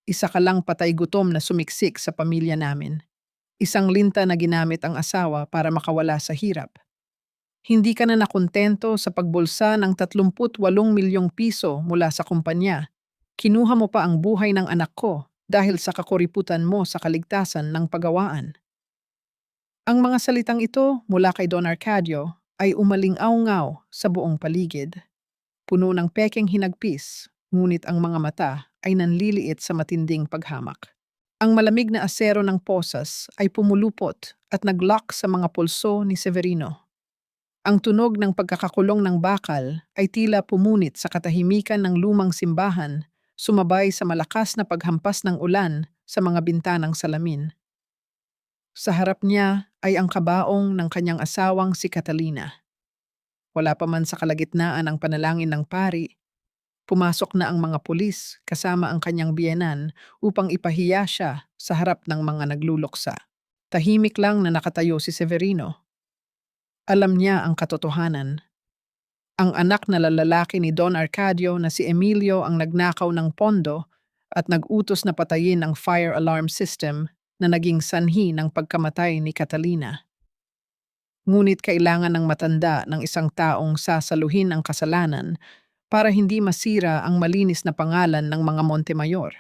Isa ka lang patay gutom na sumiksik sa pamilya namin. Isang linta na ginamit ang asawa para makawala sa hirap. Hindi ka na nakontento sa pagbulsa ng 38 milyong piso mula sa kumpanya. Kinuha mo pa ang buhay ng anak ko dahil sa kakuriputan mo sa kaligtasan ng pagawaan. Ang mga salitang ito mula kay Don Arcadio ay umaling-aw-ngaw sa buong paligid. Puno ng pekeng hinagpis, ngunit ang mga mata ay nanliliit sa matinding paghamak. Ang malamig na asero ng posas ay pumulupot at naglock sa mga pulso ni Severino. Ang tunog ng pagkakakulong ng bakal ay tila pumunit sa katahimikan ng lumang simbahan, sumabay sa malakas na paghampas ng ulan sa mga bintanang salamin. Sa harap niya ay ang kabaong ng kanyang asawang si Catalina. Wala pa man sa kalagitnaan ang panalangin ng pari, pumasok na ang mga pulis kasama ang kanyang biyenan upang ipahiya siya sa harap ng mga nagluluksa. Tahimik lang na nakatayo si Severino. Alam niya ang katotohanan. Ang anak na lalaki ni Don Arcadio na si Emilio ang nagnakaw ng pondo at nag-utos na patayin ang fire alarm system na naging sanhi ng pagkamatay ni Catalina. Ngunit kailangan ng matanda ng isang taong sasaluhin ang kasalanan para hindi masira ang malinis na pangalan ng mga Montemayor.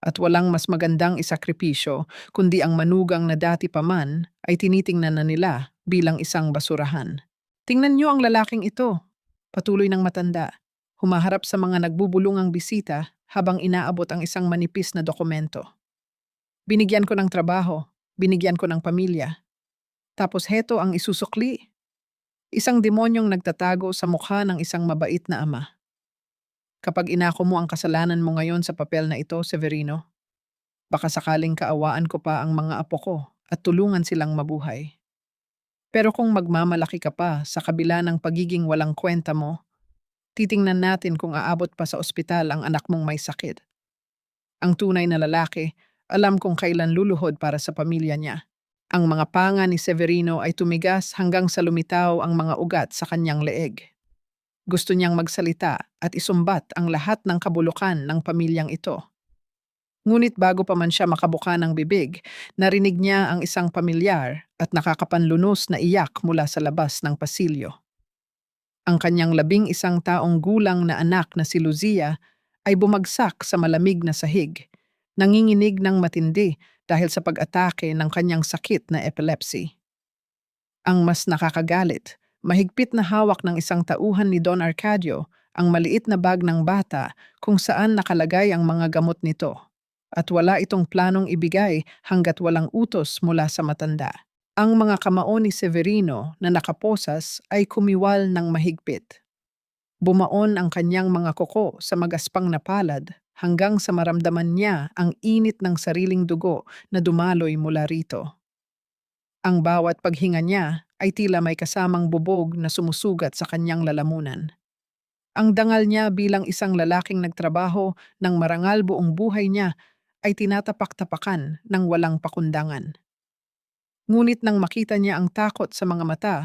At walang mas magandang isakripisyo kundi ang manugang na dati pa man ay tinitingnan na nila bilang isang basurahan. Tingnan niyo ang lalaking ito, patuloy ng matanda, humaharap sa mga nagbubulungang bisita habang inaabot ang isang manipis na dokumento. Binigyan ko ng trabaho, binigyan ko ng pamilya. Tapos heto ang isusukli. Isang demonyong nagtatago sa mukha ng isang mabait na ama. Kapag inako mo ang kasalanan mo ngayon sa papel na ito, Severino, baka sakaling kaawaan ko pa ang mga apo ko at tulungan silang mabuhay. Pero kung magmamalaki ka pa sa kabila ng pagiging walang kwenta mo, titingnan natin kung aabot pa sa ospital ang anak mong may sakit. Ang tunay na lalaki, alam kung kailan luluhod para sa pamilya niya. Ang mga panga ni Severino ay tumigas hanggang sa lumitaw ang mga ugat sa kanyang leeg. Gusto niyang magsalita at isumbat ang lahat ng kabulukan ng pamilyang ito. Ngunit bago pa man siya makabuka ng bibig, narinig niya ang isang pamilyar at nakakapanlunos na iyak mula sa labas ng pasilyo. Ang kanyang 11 taong gulang na anak na si Luzia ay bumagsak sa malamig na sahig, nanginginig ng matindi dahil sa pag-atake ng kanyang sakit na epilepsy. Ang mas nakakagalit, mahigpit na hawak ng isang tauhan ni Don Arcadio ang maliit na bag ng bata kung saan nakalagay ang mga gamot nito. At wala itong planong ibigay hanggat walang utos mula sa matanda. Ang mga kamao ni Severino na nakaposas ay kumiwal ng mahigpit. Bumaon ang kanyang mga kuko sa magaspang na palad hanggang sa maramdaman niya ang init ng sariling dugo na dumaloy mula rito. Ang bawat paghinga niya ay tila may kasamang bubog na sumusugat sa kanyang lalamunan. Ang dangal niya bilang isang lalaking nagtrabaho ng marangal buong buhay niya ay tinatapak-tapakan ng walang pakundangan. Ngunit nang makita niya ang takot sa mga mata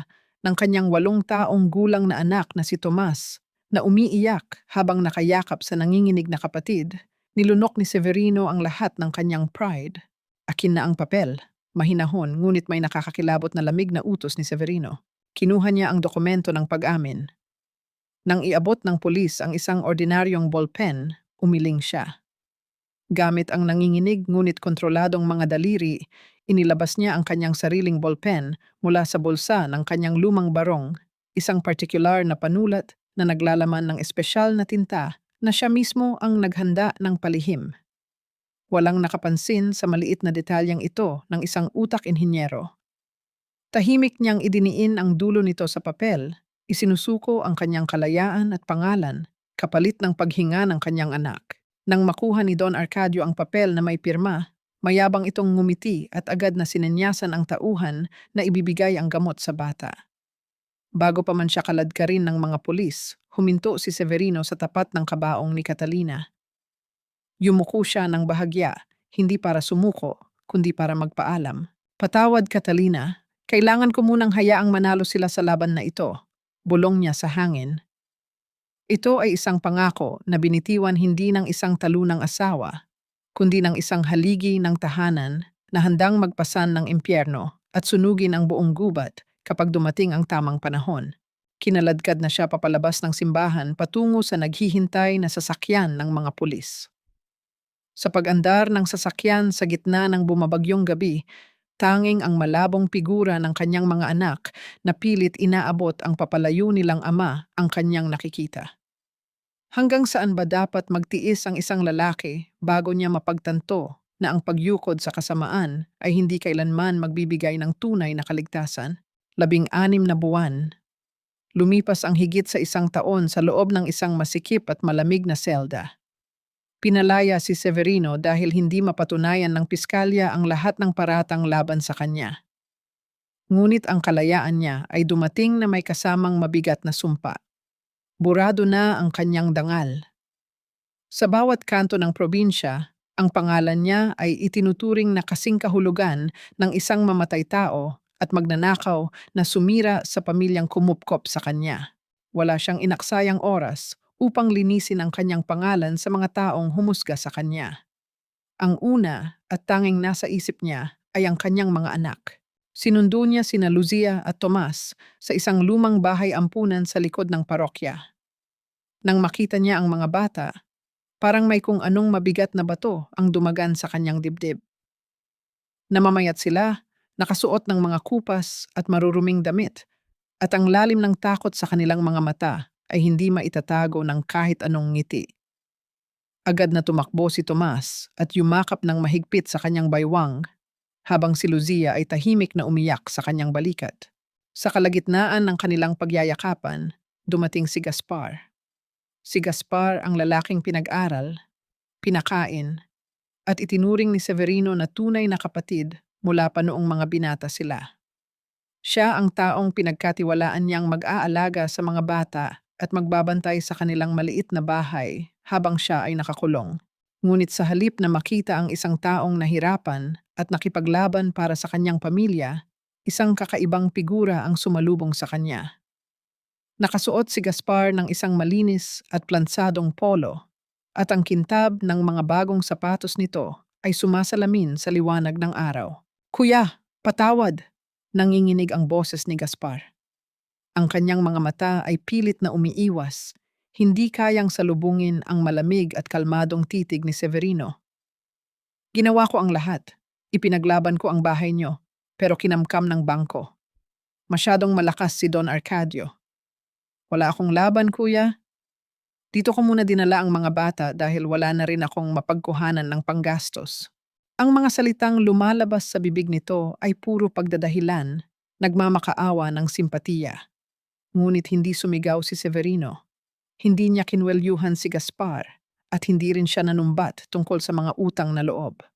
ng kanyang 8 taong gulang na anak na si Tomas, na umiiyak habang nakayakap sa nanginginig na kapatid, nilunok ni Severino ang lahat ng kanyang pride. Akin na ang papel, mahinahon ngunit may nakakakilabot na lamig na utos ni Severino. Kinuha niya ang dokumento ng pag-amin. Nang iabot ng pulis ang isang ordinaryong ballpen, umiling siya. Gamit ang nanginginig ngunit kontroladong mga daliri, inilabas niya ang kanyang sariling ballpen mula sa bulsa ng kanyang lumang barong, isang partikular na panulat na naglalaman ng espesyal na tinta na siya mismo ang naghanda ng palihim. Walang nakapansin sa maliit na detalyeng ito ng isang utak inhinyero. Tahimik niyang idiniin ang dulo nito sa papel, isinusuko ang kanyang kalayaan at pangalan, kapalit ng paghinga ng kanyang anak. Nang makuha ni Don Arcadio ang papel na may pirma, mayabang itong ngumiti at agad na sinenyasan ang tauhan na ibibigay ang gamot sa bata. Bago pa man siya kaladkarin ng mga pulis, huminto si Severino sa tapat ng kabaong ni Catalina. Yumuko siya ng bahagya, hindi para sumuko, kundi para magpaalam. Patawad, Catalina, kailangan ko munang hayaang manalo sila sa laban na ito. Bulong niya sa hangin. Ito ay isang pangako na binitiwan hindi ng isang talunang asawa, kundi ng isang haligi ng tahanan na handang magpasan ng impyerno at sunugin ang buong gubat kapag dumating ang tamang panahon. Kinaladkad na siya papalabas ng simbahan patungo sa naghihintay na sasakyan ng mga pulis. Sa pag-andar ng sasakyan sa gitna ng bumabagyong gabi, tanging ang malabong figura ng kanyang mga anak na pilit inaabot ang papalayo nilang ama ang kanyang nakikita. Hanggang saan ba dapat magtiis ang isang lalaki bago niya mapagtanto na ang pagyukod sa kasamaan ay hindi kailanman magbibigay ng tunay na kaligtasan? 16 na buwan. Lumipas ang higit sa 1 taon sa loob ng isang masikip at malamig na selda. Pinalaya si Severino dahil hindi mapatunayan ng piskalya ang lahat ng paratang laban sa kanya. Ngunit ang kalayaan niya ay dumating na may kasamang mabigat na sumpa. Burado na ang kanyang dangal. Sa bawat kanto ng probinsya, ang pangalan niya ay itinuturing na kasing kahulugan ng isang mamatay tao at magnanakaw na sumira sa pamilyang kumupkop sa kanya. Wala siyang inaksayang oras upang linisin ang kanyang pangalan sa mga taong humusga sa kanya. Ang una at tanging nasa isip niya ay ang kanyang mga anak. Sinundo niya sina Luzia at Tomas sa isang lumang bahay ampunan sa likod ng parokya. Nang makita niya ang mga bata, parang may kung anong mabigat na bato ang dumagan sa kanyang dibdib. Namamayat sila, nakasuot ng mga kupas at maruruming damit, at ang lalim ng takot sa kanilang mga mata ay hindi maitatago ng kahit anong ngiti. Agad na tumakbo si Tomas at yumakap ng mahigpit sa kanyang baywang, habang si Luzia ay tahimik na umiyak sa kanyang balikat. Sa kalagitnaan ng kanilang pagyayakapan, dumating si Gaspar. Si Gaspar ang lalaking pinag-aral, pinakain, at itinuring ni Severino na tunay na kapatid mula pa noong mga binata sila. Siya ang taong pinagkatiwalaan niyang mag-aalaga sa mga bata at magbabantay sa kanilang maliit na bahay habang siya ay nakakulong. Ngunit sa halip na makita ang isang taong nahirapan at nakipaglaban para sa kanyang pamilya, isang kakaibang figura ang sumalubong sa kanya. Nakasuot si Gaspar ng isang malinis at plansadong polo at ang kintab ng mga bagong sapatos nito ay sumasalamin sa liwanag ng araw. "Kuya, patawad!" Nanginginig ang boses ni Gaspar. Ang kanyang mga mata ay pilit na umiiwas, hindi kayang salubungin ang malamig at kalmadong titig ni Severino. "Ginawa ko ang lahat. Ipinaglaban ko ang bahay niyo, pero kinamkam ng bangko. Masyadong malakas si Don Arcadio." "Wala akong laban, kuya. Dito ko muna dinala ang mga bata dahil wala na rin akong mapagkuhanan ng panggastos." Ang mga salitang lumalabas sa bibig nito ay puro pagdadahilan, nagmamakaawa ng simpatiya. Ngunit hindi sumigaw si Severino. Hindi niya kinwelyuhan si Gaspar at hindi rin siya nanumbat tungkol sa mga utang na loob.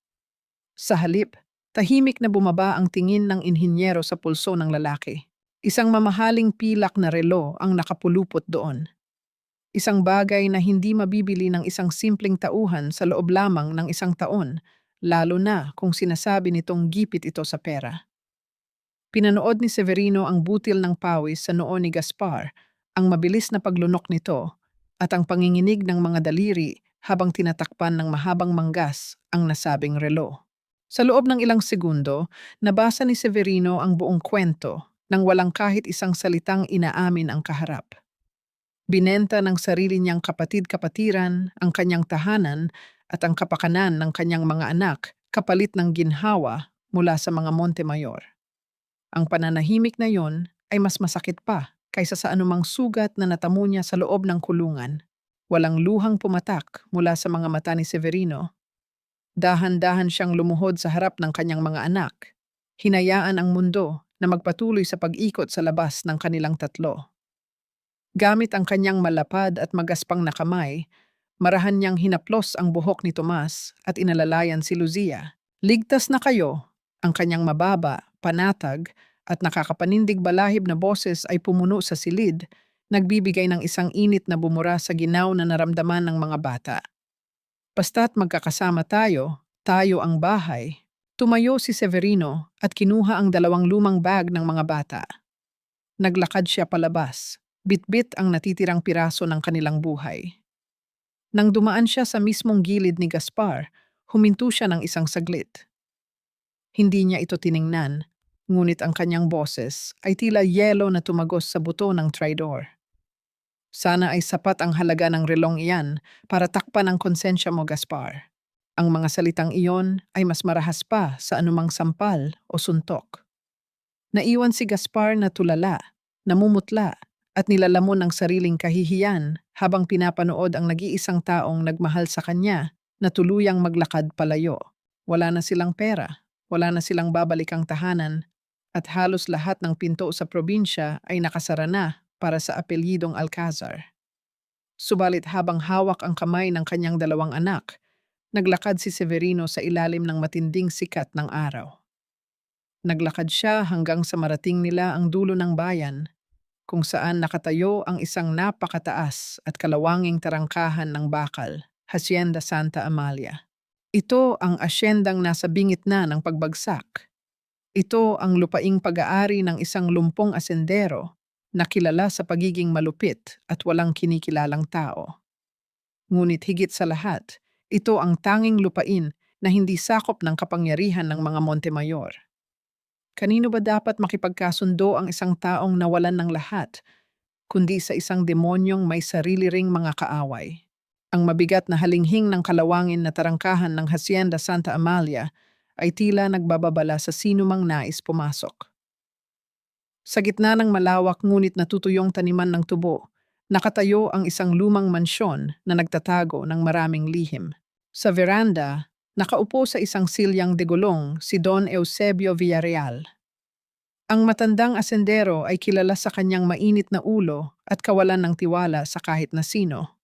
Sa halip, tahimik na bumaba ang tingin ng inhinyero sa pulso ng lalaki. Isang mamahaling pilak na relo ang nakapulupot doon. Isang bagay na hindi mabibili ng isang simpleng tauhan sa loob lamang ng 1 taon, lalo na kung sinasabi nitong gipit ito sa pera. Pinanood ni Severino ang butil ng pawis sa noo ni Gaspar, ang mabilis na paglunok nito, at ang panginginig ng mga daliri habang tinatakpan ng mahabang manggas ang nasabing relo. Sa loob ng ilang segundo, nabasa ni Severino ang buong kwento nang walang kahit isang salitang inaamin ang kaharap. Binenta ng sarili niyang kapatid-kapatiran ang kanyang tahanan at ang kapakanan ng kanyang mga anak kapalit ng ginhawa mula sa mga Montemayor. Ang pananahimik na yon ay mas masakit pa kaysa sa anumang sugat na natamo niya sa loob ng kulungan. Walang luhang pumatak mula sa mga mata ni Severino. Dahan-dahan siyang lumuhod sa harap ng kanyang mga anak. Hinayaan ang mundo na magpatuloy sa pag-ikot sa labas ng kanilang tatlo. Gamit ang kanyang malapad at magaspang na kamay, marahan niyang hinaplos ang buhok ni Tomas at inalalayan si Luzia. "Ligtas na kayo." Ang kanyang mababa, panatag, at nakakapanindig balahib na boses ay pumuno sa silid, nagbibigay ng isang init na bumura sa ginaw na naramdaman ng mga bata. "Basta't magkakasama tayo, tayo ang bahay." Tumayo si Severino at kinuha ang 2 lumang bag ng mga bata. Naglakad siya palabas, bitbit ang natitirang piraso ng kanilang buhay. Nang dumaan siya sa mismong gilid ni Gaspar, Huminto siya ng isang saglit. Hindi niya ito tiningnan, ngunit ang kanyang boses ay tila yelo na tumagos sa buto ng tridor. Sana ay sapat ang halaga ng relong iyan para takpan ang konsensya mo, Gaspar. Ang mga salitang iyon ay mas marahas pa sa anumang sampal o suntok. Naiwan si Gaspar na tulala, namumutla, at nilalamon ng sariling kahihiyan habang pinapanood ang nag-iisang taong nagmahal sa kanya na tuluyang maglakad palayo. Wala na silang pera, wala na silang babalikang tahanan, at halos lahat ng pinto sa probinsya ay nakasara na para sa apelyidong Alcazar. Subalit habang hawak ang kamay ng kanyang dalawang anak, naglakad si Severino sa ilalim ng matinding sikat ng araw. Naglakad siya hanggang sa marating nila ang dulo ng bayan, kung saan nakatayo ang isang napakataas at kalawanging tarangkahan ng bakal, Hacienda Santa Amalia. Ito ang asyendang nasa bingit na ng pagbagsak. Ito ang lupaing pag-aari ng isang lumpong asendero na kilala sa pagiging malupit at walang kinikilalang tao. Ngunit higit sa lahat, ito ang tanging lupain na hindi sakop ng kapangyarihan ng mga Montemayor. Kanino ba dapat makipagkasundo ang isang taong nawalan ng lahat, kundi sa isang demonyong may sarili ring mga kaaway? Ang mabigat na halinghing ng kalawangin na tarangkahan ng Hacienda Santa Amalia ay tila nagbababala sa sinumang nais pumasok. Sa gitna ng malawak ngunit natutuyong taniman ng tubo, nakatayo ang isang lumang mansyon na nagtatago ng maraming lihim. Sa veranda, nakaupo sa isang silyang degulong si Don Eusebio Villarreal. Ang matandang asendero ay kilala sa kanyang mainit na ulo at kawalan ng tiwala sa kahit na sino.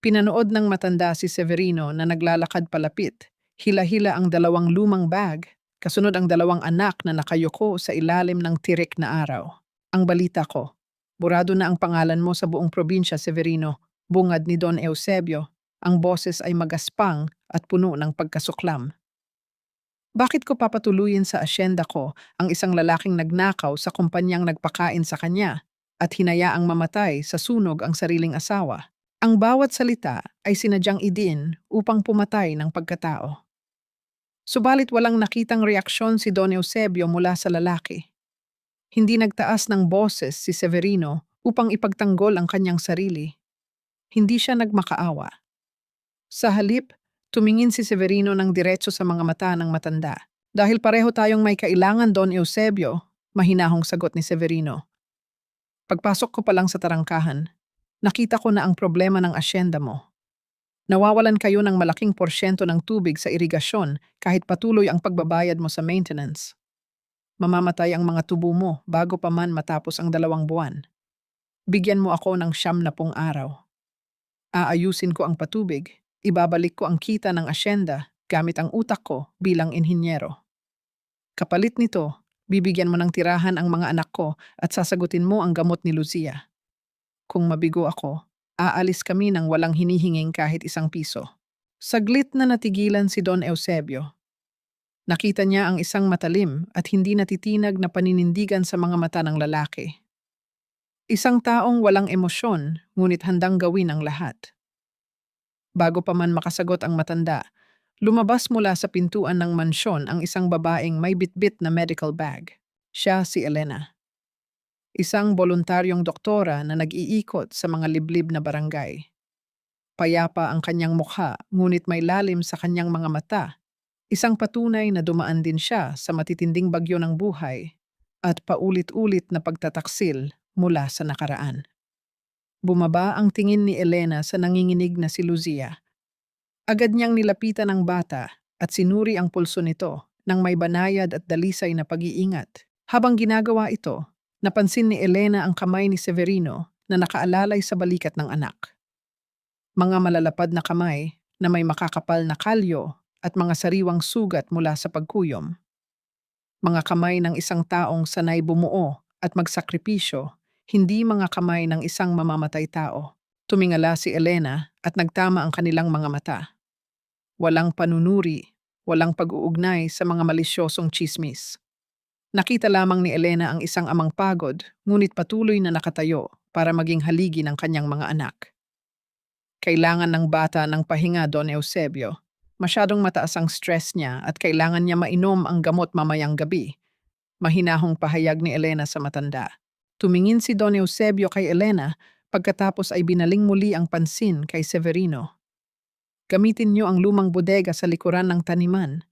Pinanood ng matanda si Severino na naglalakad palapit, hila-hila ang dalawang lumang bag, kasunod ang dalawang anak na nakayuko sa ilalim ng tirik na araw. Ang balita ko, burado na ang pangalan mo sa buong probinsya, Severino, bungad ni Don Eusebio. Ang boses ay magaspang at puno ng pagkasuklam. Bakit ko papatuluyin sa asyenda ko ang isang lalaking nagnakaw sa kumpanyang nagpakain sa kanya at hinayaang mamatay sa sunog ang sariling asawa? Ang bawat salita ay sinadyang idin upang pumatay ng pagkatao. Subalit walang nakitang reaksyon si Don Eusebio mula sa lalaki. Hindi nagtaas ng boses si Severino upang ipagtanggol ang kanyang sarili. Hindi siya nagmakaawa. Sa halip, tumingin si Severino ng diretso sa mga mata ng matanda. Dahil pareho tayong may kailangan, Don Eusebio, mahinahong sagot ni Severino. Pagpasok ko pa lang sa tarangkahan, nakita ko na ang problema ng asyenda mo. Nawawalan kayo ng malaking porsyento ng tubig sa irigasyon kahit patuloy ang pagbabayad mo sa maintenance. Mamamatay ang mga tubo mo bago pa man matapos ang 2 buwan. Bigyan mo ako ng 90 araw. Aayusin ko ang patubig. Ibabalik ko ang kita ng asyenda gamit ang utak ko bilang inhinyero. Kapalit nito, bibigyan mo ng tirahan ang mga anak ko at sasagutin mo ang gamot ni Lucia. Kung mabigo ako, aalis kami ng walang hinihinging kahit 1 piso. Saglit na natigilan si Don Eusebio. Nakita niya ang isang matalim at hindi natitinag na paninindigan sa mga mata ng lalaki. Isang taong walang emosyon, ngunit handang gawin ang lahat. Bago pa man makasagot ang matanda, lumabas mula sa pintuan ng mansyon ang isang babaeng may bitbit na medical bag. Siya si Elena. Isang voluntaryong doktora na nag-iikot sa mga liblib na barangay. Payapa ang kanyang mukha, ngunit may lalim sa kanyang mga mata. Isang patunay na dumaan din siya sa matitinding bagyo ng buhay at paulit-ulit na pagtataksil mula sa nakaraan. Bumaba ang tingin ni Elena sa nanginginig na si Lucia. Agad niyang nilapitan ang bata at sinuri ang pulso nito ng may banayad at dalisay na pag-iingat. Habang ginagawa ito, napansin ni Elena ang kamay ni Severino na nakaalalay sa balikat ng anak. Mga malalapad na kamay na may makakapal na kalyo at mga sariwang sugat mula sa pagkuyom. Mga kamay ng isang taong sanay bumuo at magsakripisyo, hindi mga kamay ng isang mamamatay tao. Tumingala si Elena at nagtama ang kanilang mga mata. Walang panunuri, walang pag-uugnay sa mga malisyosong tsismis. Nakita lamang ni Elena ang isang amang pagod, ngunit patuloy na nakatayo para maging haligi ng kanyang mga anak. Kailangan ng bata ng pahinga, Don Eusebio. Masyadong mataas ang stress niya at kailangan niya mainom ang gamot mamayang gabi. Mahinahong pahayag ni Elena sa matanda. Tumingin si Don Eusebio kay Elena pagkatapos ay binaling muli ang pansin kay Severino. Gamitin niyo ang lumang bodega sa likuran ng taniman.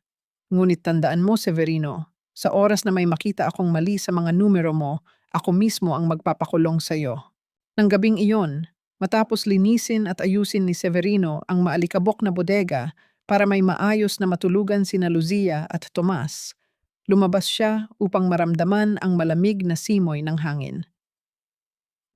Ngunit tandaan mo, Severino, sa oras na may makita akong mali sa mga numero mo, ako mismo ang magpapakulong sa iyo. Nang gabing iyon, matapos linisin at ayusin ni Severino ang maalikabok na bodega para may maayos na matulugan sina Luzia at Tomas, lumabas siya upang maramdaman ang malamig na simoy ng hangin.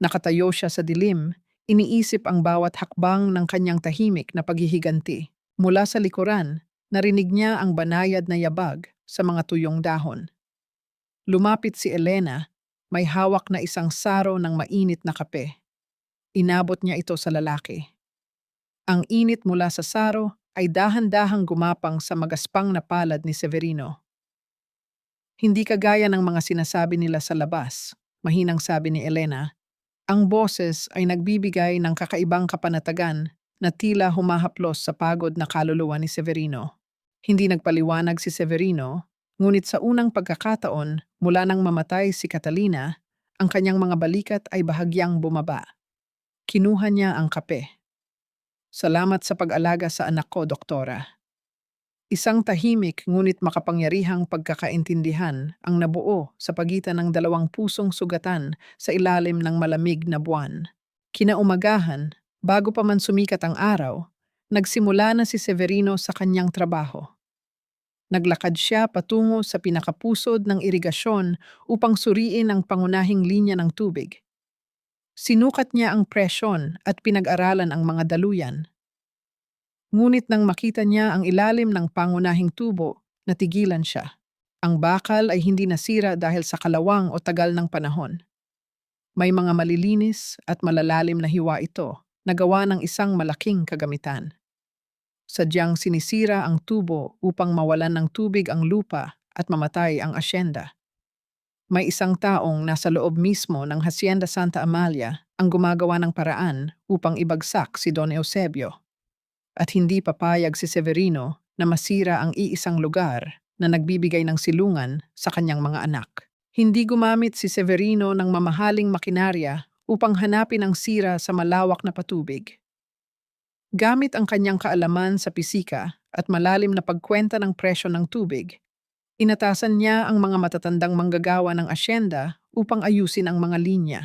Nakatayo siya sa dilim, iniisip ang bawat hakbang ng kanyang tahimik na paghihiganti. Mula sa likuran, narinig niya ang banayad na yabag sa mga tuyong dahon. Lumapit si Elena, may hawak na isang saro ng mainit na kape. Inabot niya ito sa lalaki. Ang init mula sa saro ay dahan-dahang gumapang sa magaspang na palad ni Severino. Hindi kagaya ng mga sinasabi nila sa labas, mahinang sabi ni Elena. Ang boses ay nagbibigay ng kakaibang kapanatagan na tila humahaplos sa pagod na kaluluwa ni Severino. Hindi nagpaliwanag si Severino, ngunit sa unang pagkakataon mula nang mamatay si Catalina, ang kanyang mga balikat ay bahagyang bumaba. Kinuha niya ang kape. Salamat sa pag-alaga sa anak ko, doktora. Isang tahimik ngunit makapangyarihang pagkakaintindihan ang nabuo sa pagitan ng dalawang pusong sugatan sa ilalim ng malamig na buwan. Kinaumagahan, bago pa man sumikat ang araw, nagsimula na si Severino sa kanyang trabaho. Naglakad siya patungo sa pinakapusod ng irigasyon upang suriin ang pangunahing linya ng tubig. Sinukat niya ang presyon at pinag-aralan ang mga daluyan. Ngunit nang makita niya ang ilalim ng pangunahing tubo, natigilan siya. Ang bakal ay hindi nasira dahil sa kalawang o tagal ng panahon. May mga malilinis at malalalim na hiwa ito na gawa ng isang malaking kagamitan. Sadyang sinisira ang tubo upang mawalan ng tubig ang lupa at mamatay ang asyenda. May isang taong nasa loob mismo ng Hacienda Santa Amalia ang gumagawa ng paraan upang ibagsak si Don Eusebio. At hindi papayag si Severino na masira ang iisang lugar na nagbibigay ng silungan sa kanyang mga anak. Hindi gumamit si Severino ng mamahaling makinarya upang hanapin ang sira sa malawak na patubig. Gamit ang kanyang kaalaman sa pisika at malalim na pagkwenta ng presyo ng tubig, inatasan niya ang mga matatandang manggagawa ng asyenda upang ayusin ang mga linya.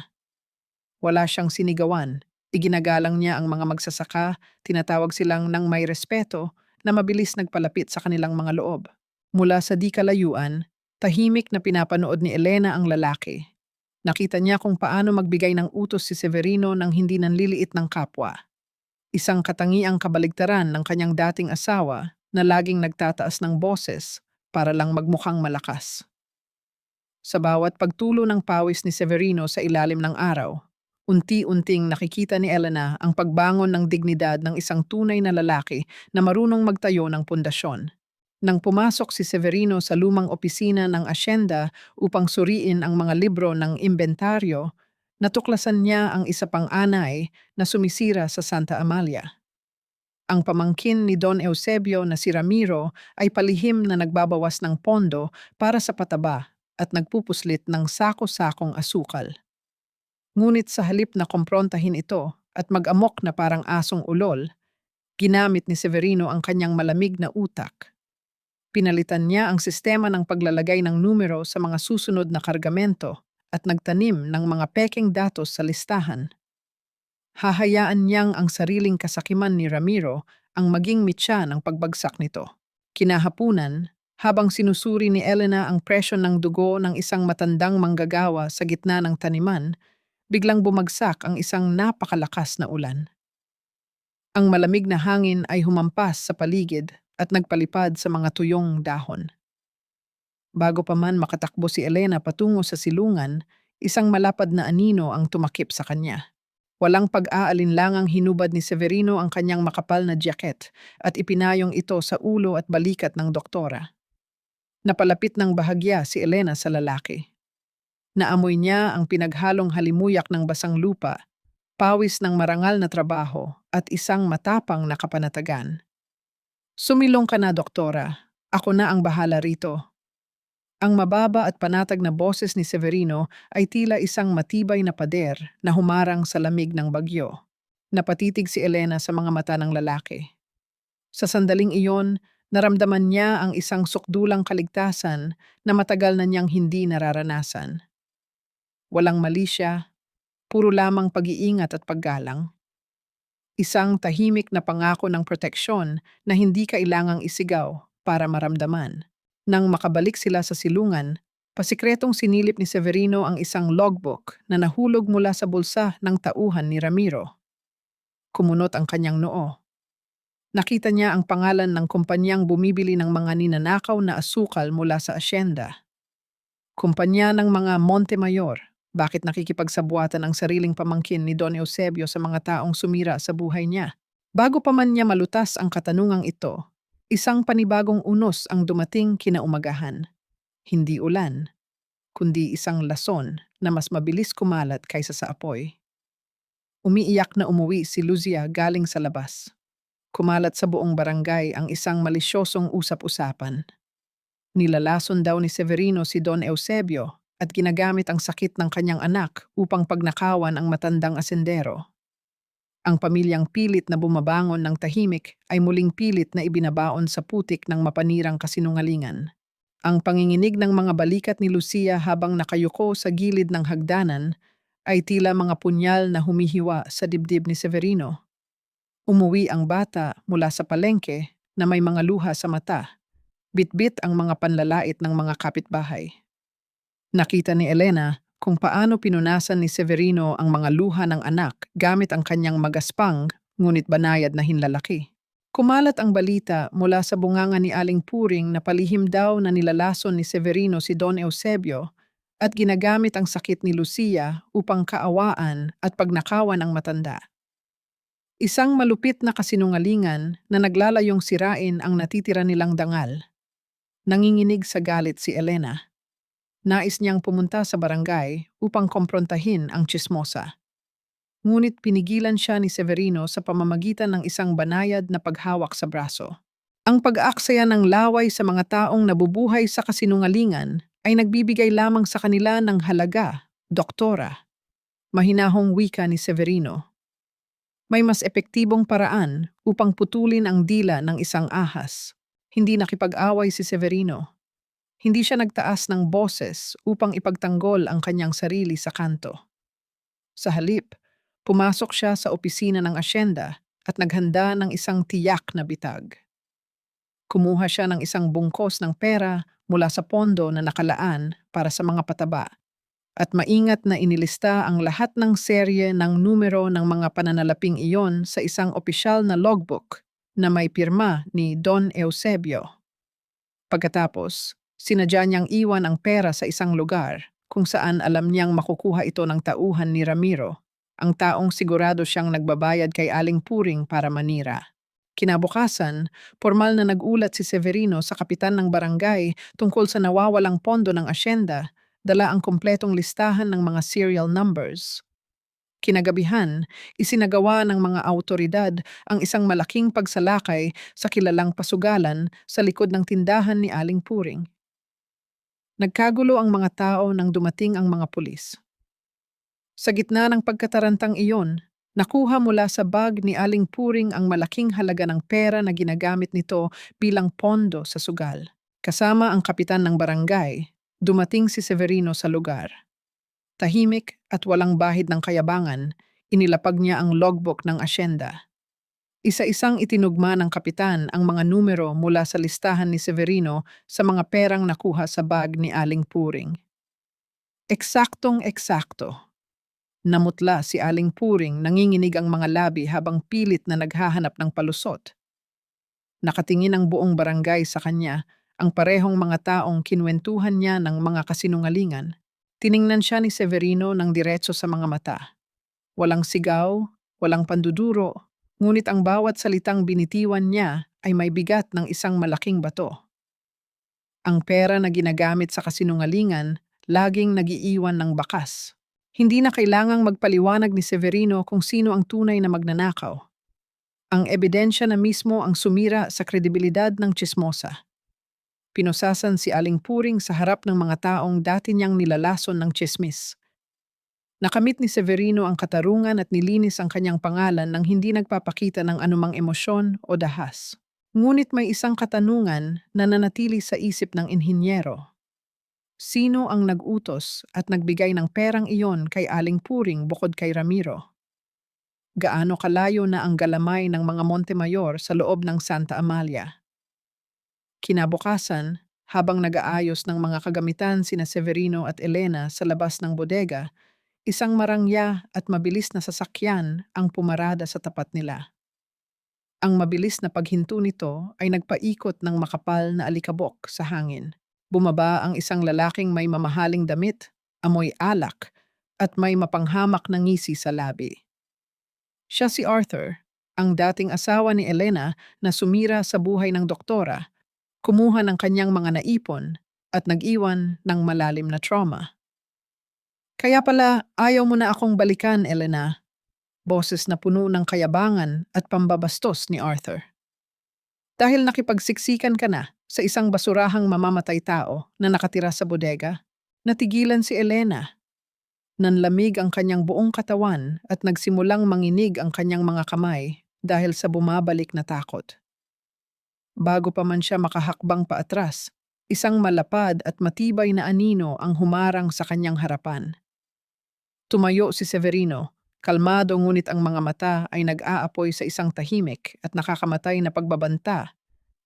Wala siyang sinigawan. Iginagalang niya ang mga magsasaka, tinatawag silang ng may respeto na mabilis nagpalapit sa kanilang mga loob. Mula sa di kalayuan, tahimik na pinapanood ni Elena ang lalaki. Nakita niya kung paano magbigay ng utos si Severino nang hindi nanliliit ng kapwa. Isang katangiang kabaligtaran ng kanyang dating asawa na laging nagtataas ng boses para lang magmukhang malakas. Sa bawat pagtulo ng pawis ni Severino sa ilalim ng araw, unti-unting nakikita ni Elena ang pagbangon ng dignidad ng isang tunay na lalaki na marunong magtayo ng pundasyon. Nang pumasok si Severino sa lumang opisina ng asyenda upang suriin ang mga libro ng imbentaryo, natuklasan niya ang isa pang anay na sumisira sa Santa Amalia. Ang pamangkin ni Don Eusebio na si Ramiro ay palihim na nagbabawas ng pondo para sa pataba at nagpupuslit ng sako-sakong asukal. Ngunit sa halip na komprontahin ito at mag-amok na parang asong ulol, ginamit ni Severino ang kanyang malamig na utak. Pinalitan niya ang sistema ng paglalagay ng numero sa mga susunod na kargamento at nagtanim ng mga pekeng datos sa listahan. Hahayaan niyang ang sariling kasakiman ni Ramiro ang maging mitya ng pagbagsak nito. Kinahapunan, habang sinusuri ni Elena ang presyo ng dugo ng isang matandang manggagawa sa gitna ng taniman, biglang bumagsak ang isang napakalakas na ulan. Ang malamig na hangin ay humampas sa paligid at nagpalipad sa mga tuyong dahon. Bago pa man makatakbo si Elena patungo sa silungan, isang malapad na anino ang tumakip sa kanya. Walang pag-aalinlangang hinubad ni Severino ang kanyang makapal na jacket at ipinayong ito sa ulo at balikat ng doktora. Napalapit ng bahagya si Elena sa lalaki. Naamoy niya ang pinaghalong halimuyak ng basang lupa, pawis ng marangal na trabaho at isang matapang na kapanatagan. Sumilong ka na, doktora. Ako na ang bahala rito. Ang mababa at panatag na boses ni Severino ay tila isang matibay na pader na humarang sa lamig ng bagyo. Napatitig si Elena sa mga mata ng lalaki. Sa sandaling iyon, naramdaman niya ang isang sukdulang kaligtasan na matagal na niyang hindi nararanasan. Walang mali siya, puro lamang pag-iingat at paggalang. Isang tahimik na pangako ng proteksyon na hindi kailangang isigaw para maramdaman. Nang makabalik sila sa silungan, pasikretong sinilip ni Severino ang isang logbook na nahulog mula sa bulsa ng tauhan ni Ramiro. Kumunot ang kanyang noo. Nakita niya ang pangalan ng kumpanyang bumibili ng mga ninanakaw na asukal mula sa asyenda. Kumpanya ng mga Montemayor. Bakit nakikipagsabuatan ang sariling pamangkin ni Don Eusebio sa mga taong sumira sa buhay niya? Bago pa man niya malutas ang katanungang ito, isang panibagong unos ang dumating kinaumagahan. Hindi ulan, kundi isang lason na mas mabilis kumalat kaysa sa apoy. Umiiyak na umuwi si Luzia galing sa labas. Kumalat sa buong barangay ang isang malisyosong usap-usapan. Nilalason daw ni Severino si Don Eusebio at ginagamit ang sakit ng kanyang anak upang pagnakawan ang matandang asendero. Ang pamilyang pilit na bumabangon ng tahimik ay muling pilit na ibinabaon sa putik ng mapanirang kasinungalingan. Ang panginginig ng mga balikat ni Lucia habang nakayuko sa gilid ng hagdanan ay tila mga punyal na humihiwa sa dibdib ni Severino. Umuwi ang bata mula sa palengke na may mga luha sa mata. Bitbit ang mga panlalait ng mga kapitbahay. Nakita ni Elena kung paano pinunasan ni Severino ang mga luha ng anak gamit ang kanyang magaspang ngunit banayad na hinlalaki. Kumalat ang balita mula sa bunganga ni Aling Puring na palihim daw na nilalason ni Severino si Don Eusebio at ginagamit ang sakit ni Lucia upang kaawaan at pagnakawan ang matanda. Isang malupit na kasinungalingan na naglalayong sirain ang natitira nilang dangal. Nanginginig sa galit si Elena. Nais niyang pumunta sa barangay upang komprontahin ang tsismosa. Ngunit pinigilan siya ni Severino sa pamamagitan ng isang banayad na paghawak sa braso. Ang pag-aaksaya ng laway sa mga taong nabubuhay sa kasinungalingan ay nagbibigay lamang sa kanila ng halaga, doktora. Mahinahong wika ni Severino. May mas epektibong paraan upang putulin ang dila ng isang ahas. Hindi nakipag-away si Severino. Hindi siya nagtaas ng boses upang ipagtanggol ang kanyang sarili sa kanto. Sa halip, pumasok siya sa opisina ng asyenda at naghanda ng isang tiyak na bitag. Kumuha siya ng isang bungkos ng pera mula sa pondo na nakalaan para sa mga pataba at maingat na inilista ang lahat ng serye ng numero ng mga pananalaping iyon sa isang opisyal na logbook na may pirma ni Don Eusebio. Pagkatapos, sinadya niyang iwan ang pera sa isang lugar kung saan alam niyang makukuha ito ng tauhan ni Ramiro, ang taong sigurado siyang nagbabayad kay Aling Puring para manira. Kinabukasan, formal na nagulat si Severino sa kapitan ng barangay tungkol sa nawawalang pondo ng asyenda, dala ang kompletong listahan ng mga serial numbers. Kinagabihan, isinagawa ng mga awtoridad ang isang malaking pagsalakay sa kilalang pasugalan sa likod ng tindahan ni Aling Puring. Nagkagulo ang mga tao nang dumating ang mga pulis. Sa gitna ng pagkatarantang iyon, nakuha mula sa bag ni Aling Puring ang malaking halaga ng pera na ginagamit nito bilang pondo sa sugal. Kasama ang kapitan ng barangay, dumating si Severino sa lugar. Tahimik at walang bahid ng kayabangan, inilapag niya ang logbook ng asyenda. Isa-isang itinugma ng kapitan ang mga numero mula sa listahan ni Severino sa mga perang nakuha sa bag ni Aling Puring. Eksaktong-eksakto. Namutla si Aling Puring, nanginginig ang mga labi habang pilit na naghahanap ng palusot. Nakatingin ang buong barangay sa kanya, ang parehong mga taong kinwentuhan niya ng mga kasinungalingan. Tiningnan siya ni Severino ng diretso sa mga mata. Walang sigaw, walang panduduro, ngunit ang bawat salitang binitiwan niya ay may bigat ng isang malaking bato. Ang pera na ginagamit sa kasinungalingan laging nagiiwan ng bakas. Hindi na kailangang magpaliwanag ni Severino kung sino ang tunay na magnanakaw. Ang ebidensya na mismo ang sumira sa kredibilidad ng tsismosa. Pinusasan si Aling Puring sa harap ng mga taong dati niyang nilalason ng tsismis. Nakamit ni Severino ang katarungan at nilinis ang kanyang pangalan nang hindi nagpapakita ng anumang emosyon o dahas. Ngunit may isang katanungan na nanatili sa isip ng inhinyero. Sino ang nag-utos at nagbigay ng perang iyon kay Aling Puring bukod kay Ramiro? Gaano kalayo na ang galamay ng mga Montemayor sa loob ng Santa Amalia? Kinabukasan, habang nag-aayos ng mga kagamitan sina Severino at Elena sa labas ng bodega, isang marangya at mabilis na sasakyan ang pumarada sa tapat nila. Ang mabilis na paghinto nito ay nagpaikot ng makapal na alikabok sa hangin. Bumaba ang isang lalaking may mamahaling damit, amoy alak, at may mapanghamak na ngisi sa labi. Siya si Arthur, ang dating asawa ni Elena na sumira sa buhay ng doktora, kumuha ng kanyang mga naipon at nag-iwan ng malalim na trauma. Kaya pala ayaw mo na akong balikan, Elena. Boses na puno ng kayabangan at pambabastos ni Arthur. Dahil nakipagsiksikan ka na sa isang basurahang mamamatay tao na nakatira sa bodega, natigilan si Elena. Nanlamig ang kanyang buong katawan at nagsimulang manginig ang kanyang mga kamay dahil sa bumabalik na takot. Bago pa man siya makahakbang paatras, isang malapad at matibay na anino ang humarang sa kanyang harapan. Tumayo si Severino, kalmado ngunit ang mga mata ay nag-aapoy sa isang tahimik at nakakamatay na pagbabanta,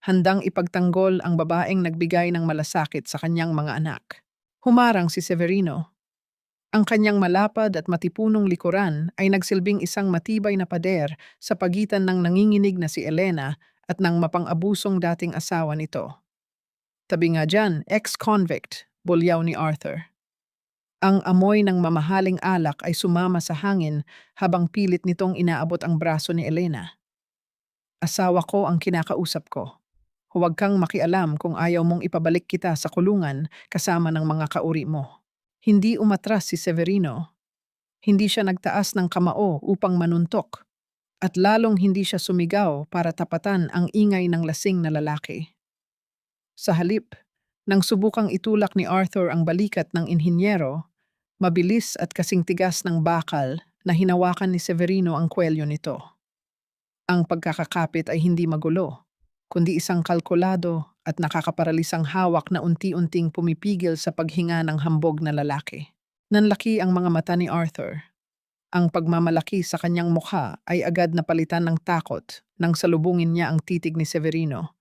handang ipagtanggol ang babaeng nagbigay ng malasakit sa kanyang mga anak. Humarang si Severino. Ang kanyang malapad at matipunong likuran ay nagsilbing isang matibay na pader sa pagitan ng nanginginig na si Elena at ng mapang-abusong dating asawa nito. Tabi nga dyan, ex-convict, bulyaw ni Arthur. Ang amoy ng mamahaling alak ay sumama sa hangin habang pilit nitong inaabot ang braso ni Elena. Asawa ko ang kinakausap ko. Huwag kang makialam kung ayaw mong ipabalik kita sa kulungan kasama ng mga kauri mo. Hindi umatras si Severino. Hindi siya nagtaas ng kamao upang manuntok. At lalong hindi siya sumigaw para tapatan ang ingay ng lasing na lalaki. Sa halip, nang subukang itulak ni Arthur ang balikat ng inhinyero, mabilis at kasing tigas ng bakal na hinawakan ni Severino ang kwelyo nito. Ang pagkakakapit ay hindi magulo, kundi isang kalkulado at nakakaparalisang hawak na unti-unting pumipigil sa paghinga ng hambog na lalaki. Nanlaki ang mga mata ni Arthur. Ang pagmamalaki sa kanyang mukha ay agad napalitan ng takot nang salubungin niya ang titig ni Severino.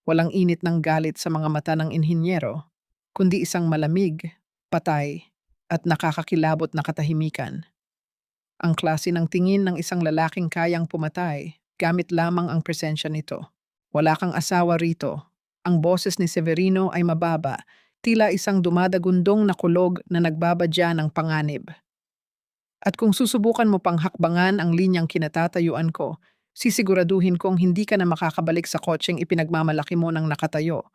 Walang init ng galit sa mga mata ng inhinyero, kundi isang malamig, patay, at nakakakilabot na katahimikan. Ang klase ng tingin ng isang lalaking kayang pumatay, gamit lamang ang presensya nito. Wala kang asawa rito. Ang boses ni Severino ay mababa, tila isang dumadagundong na kulog na nagbabadya ng panganib. At kung susubukan mo pang hakbangan ang linyang kinatatayuan ko, sisiguraduhin kong hindi ka na makakabalik sa kotseng ipinagmamalaki mo ng nakatayo.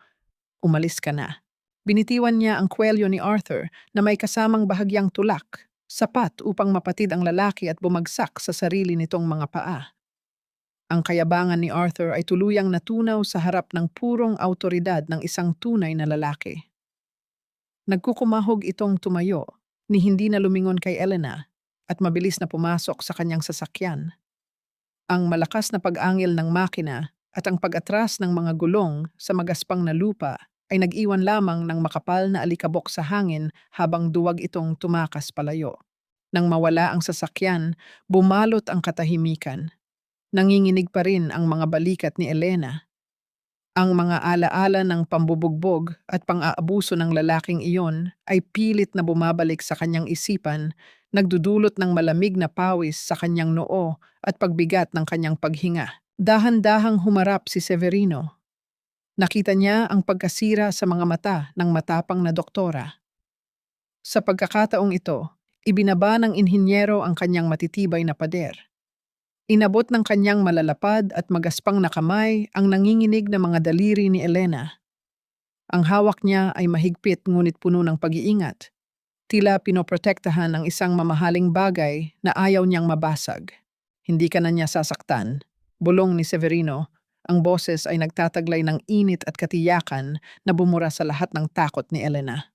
Umalis ka na. Binitiwan niya ang kwelyo ni Arthur na may kasamang bahagyang tulak, sapat upang mapatid ang lalaki at bumagsak sa sarili nitong mga paa. Ang kayabangan ni Arthur ay tuluyang natunaw sa harap ng purong autoridad ng isang tunay na lalaki. Nagkukumahog itong tumayo, ni hindi na lumingon kay Elena, at mabilis na pumasok sa kanyang sasakyan. Ang malakas na pag-angil ng makina at ang pag-atras ng mga gulong sa magaspang na lupa ay nag-iwan lamang ng makapal na alikabok sa hangin habang duwag itong tumakas palayo. Nang mawala ang sasakyan, bumalot ang katahimikan. Nanginginig pa rin ang mga balikat ni Elena. Ang mga alaala ng pambubugbog at pang-aabuso ng lalaking iyon ay pilit na bumabalik sa kanyang isipan, nagdudulot ng malamig na pawis sa kanyang noo at pagbigat ng kanyang paghinga. Dahan-dahang humarap si Severino. Nakita niya ang pagkasira sa mga mata ng matapang na doktora. Sa pagkakataong ito, ibinaba ng inhinyero ang kanyang matitibay na pader. Inabot ng kanyang malalapad at magaspang na kamay ang nanginginig na mga daliri ni Elena. Ang hawak niya ay mahigpit ngunit puno ng pag-iingat. Tila pinoprotektahan ang isang mamahaling bagay na ayaw niyang mabasag. Hindi ka na niya sasaktan. Bulong ni Severino, ang boses ay nagtataglay ng init at katiyakan na bumura sa lahat ng takot ni Elena.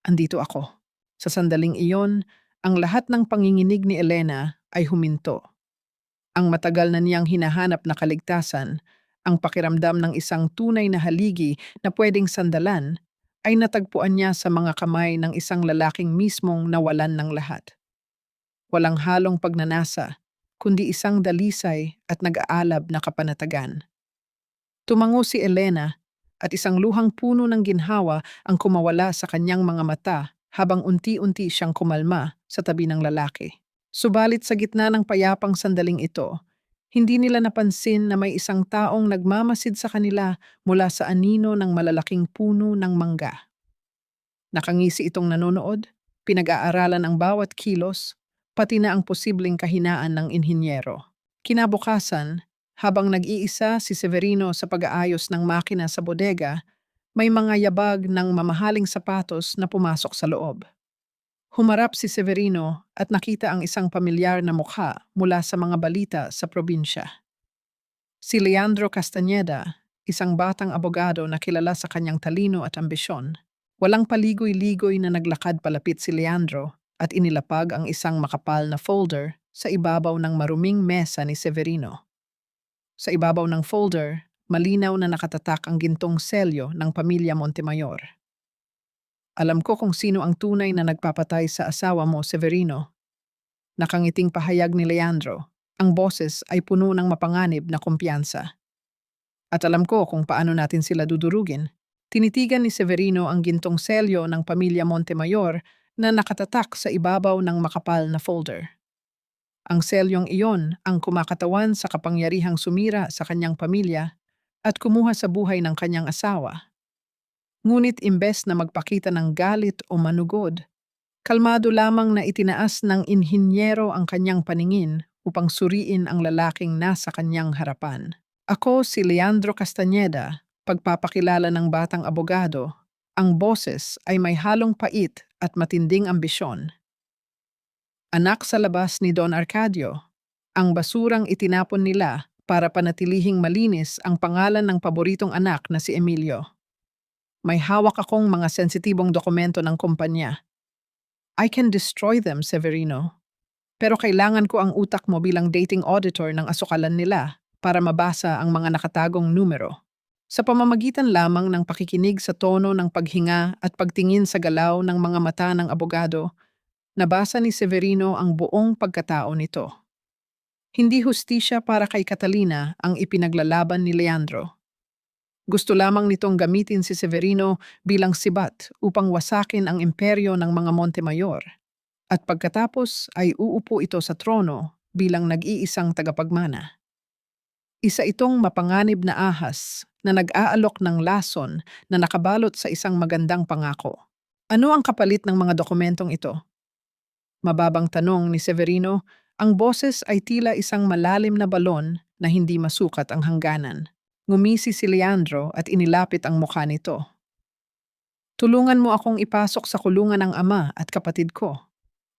Andito ako. Sa sandaling iyon, ang lahat ng panginginig ni Elena ay huminto. Ang matagal na niyang hinahanap na kaligtasan, ang pakiramdam ng isang tunay na haligi na pwedeng sandalan, ay natagpuan niya sa mga kamay ng isang lalaking mismong nawalan ng lahat. Walang halong pagnanasa, kundi isang dalisay at nag-aalab na kapanatagan. Tumango si Elena at isang luhang puno ng ginhawa ang kumawala sa kanyang mga mata habang unti-unti siyang kumalma sa tabi ng lalaki. Subalit sa gitna ng payapang sandaling ito, hindi nila napansin na may isang taong nagmamasid sa kanila mula sa anino ng malalaking puno ng mangga. Nakangisi itong nanonood, pinag-aaralan ang bawat kilos, pati na ang posibleng kahinaan ng inhinyero. Kinabukasan, habang nag-iisa si Severino sa pag-aayos ng makina sa bodega, may mga yabag ng mamahaling sapatos na pumasok sa loob. Humarap si Severino at nakita ang isang pamilyar na mukha mula sa mga balita sa probinsya. Si Leandro Castañeda, isang batang abogado na kilala sa kanyang talino at ambisyon. Walang paligoy-ligoy na naglakad palapit si Leandro at inilapag ang isang makapal na folder sa ibabaw ng maruming mesa ni Severino. Sa ibabaw ng folder, malinaw na nakatatak ang gintong selyo ng pamilya Montemayor. Alam ko kung sino ang tunay na nagpapatay sa asawa mo, Severino. Nakangiting pahayag ni Leandro. Ang boses ay puno ng mapanganib na kumpiyansa. At alam ko kung paano natin sila dudurugin. Tinitigan ni Severino ang gintong selyo ng pamilya Montemayor na nakatatak sa ibabaw ng makapal na folder. Ang selyong iyon ang kumakatawan sa kapangyarihang sumira sa kanyang pamilya at kumuha sa buhay ng kanyang asawa. Ngunit imbes na magpakita ng galit o manugod, kalmado lamang na itinaas ng inhinyero ang kanyang paningin upang suriin ang lalaking nasa kanyang harapan. Ako si Leandro Castañeda, pagpapakilala ng batang abogado. Ang boses ay may halong pait at matinding ambisyon. Anak sa labas ni Don Arcadio, ang basurang itinapon nila para panatilihing malinis ang pangalan ng paboritong anak na si Emilio. May hawak akong mga sensitibong dokumento ng kumpanya. I can destroy them, Severino. Pero kailangan ko ang utak mo bilang dating auditor ng asukalan nila para mabasa ang mga nakatagong numero. Sa pamamagitan lamang ng pakikinig sa tono ng paghinga at pagtingin sa galaw ng mga mata ng abogado, nabasa ni Severino ang buong pagkatao nito. Hindi hustisya para kay Catalina ang ipinaglalaban ni Leandro. Gusto lamang nitong gamitin si Severino bilang sibat upang wasakin ang imperyo ng mga Montemayor. At pagkatapos ay uupo ito sa trono bilang nag-iisang tagapagmana. Isa itong mapanganib na ahas na nag-aalok ng lason na nakabalot sa isang magandang pangako. Ano ang kapalit ng mga dokumentong ito? Mababang tanong ni Severino, ang boses ay tila isang malalim na balon na hindi masukat ang hangganan. Ngumisi si Leandro at inilapit ang mukha nito. Tulungan mo akong ipasok sa kulungan ng ama at kapatid ko.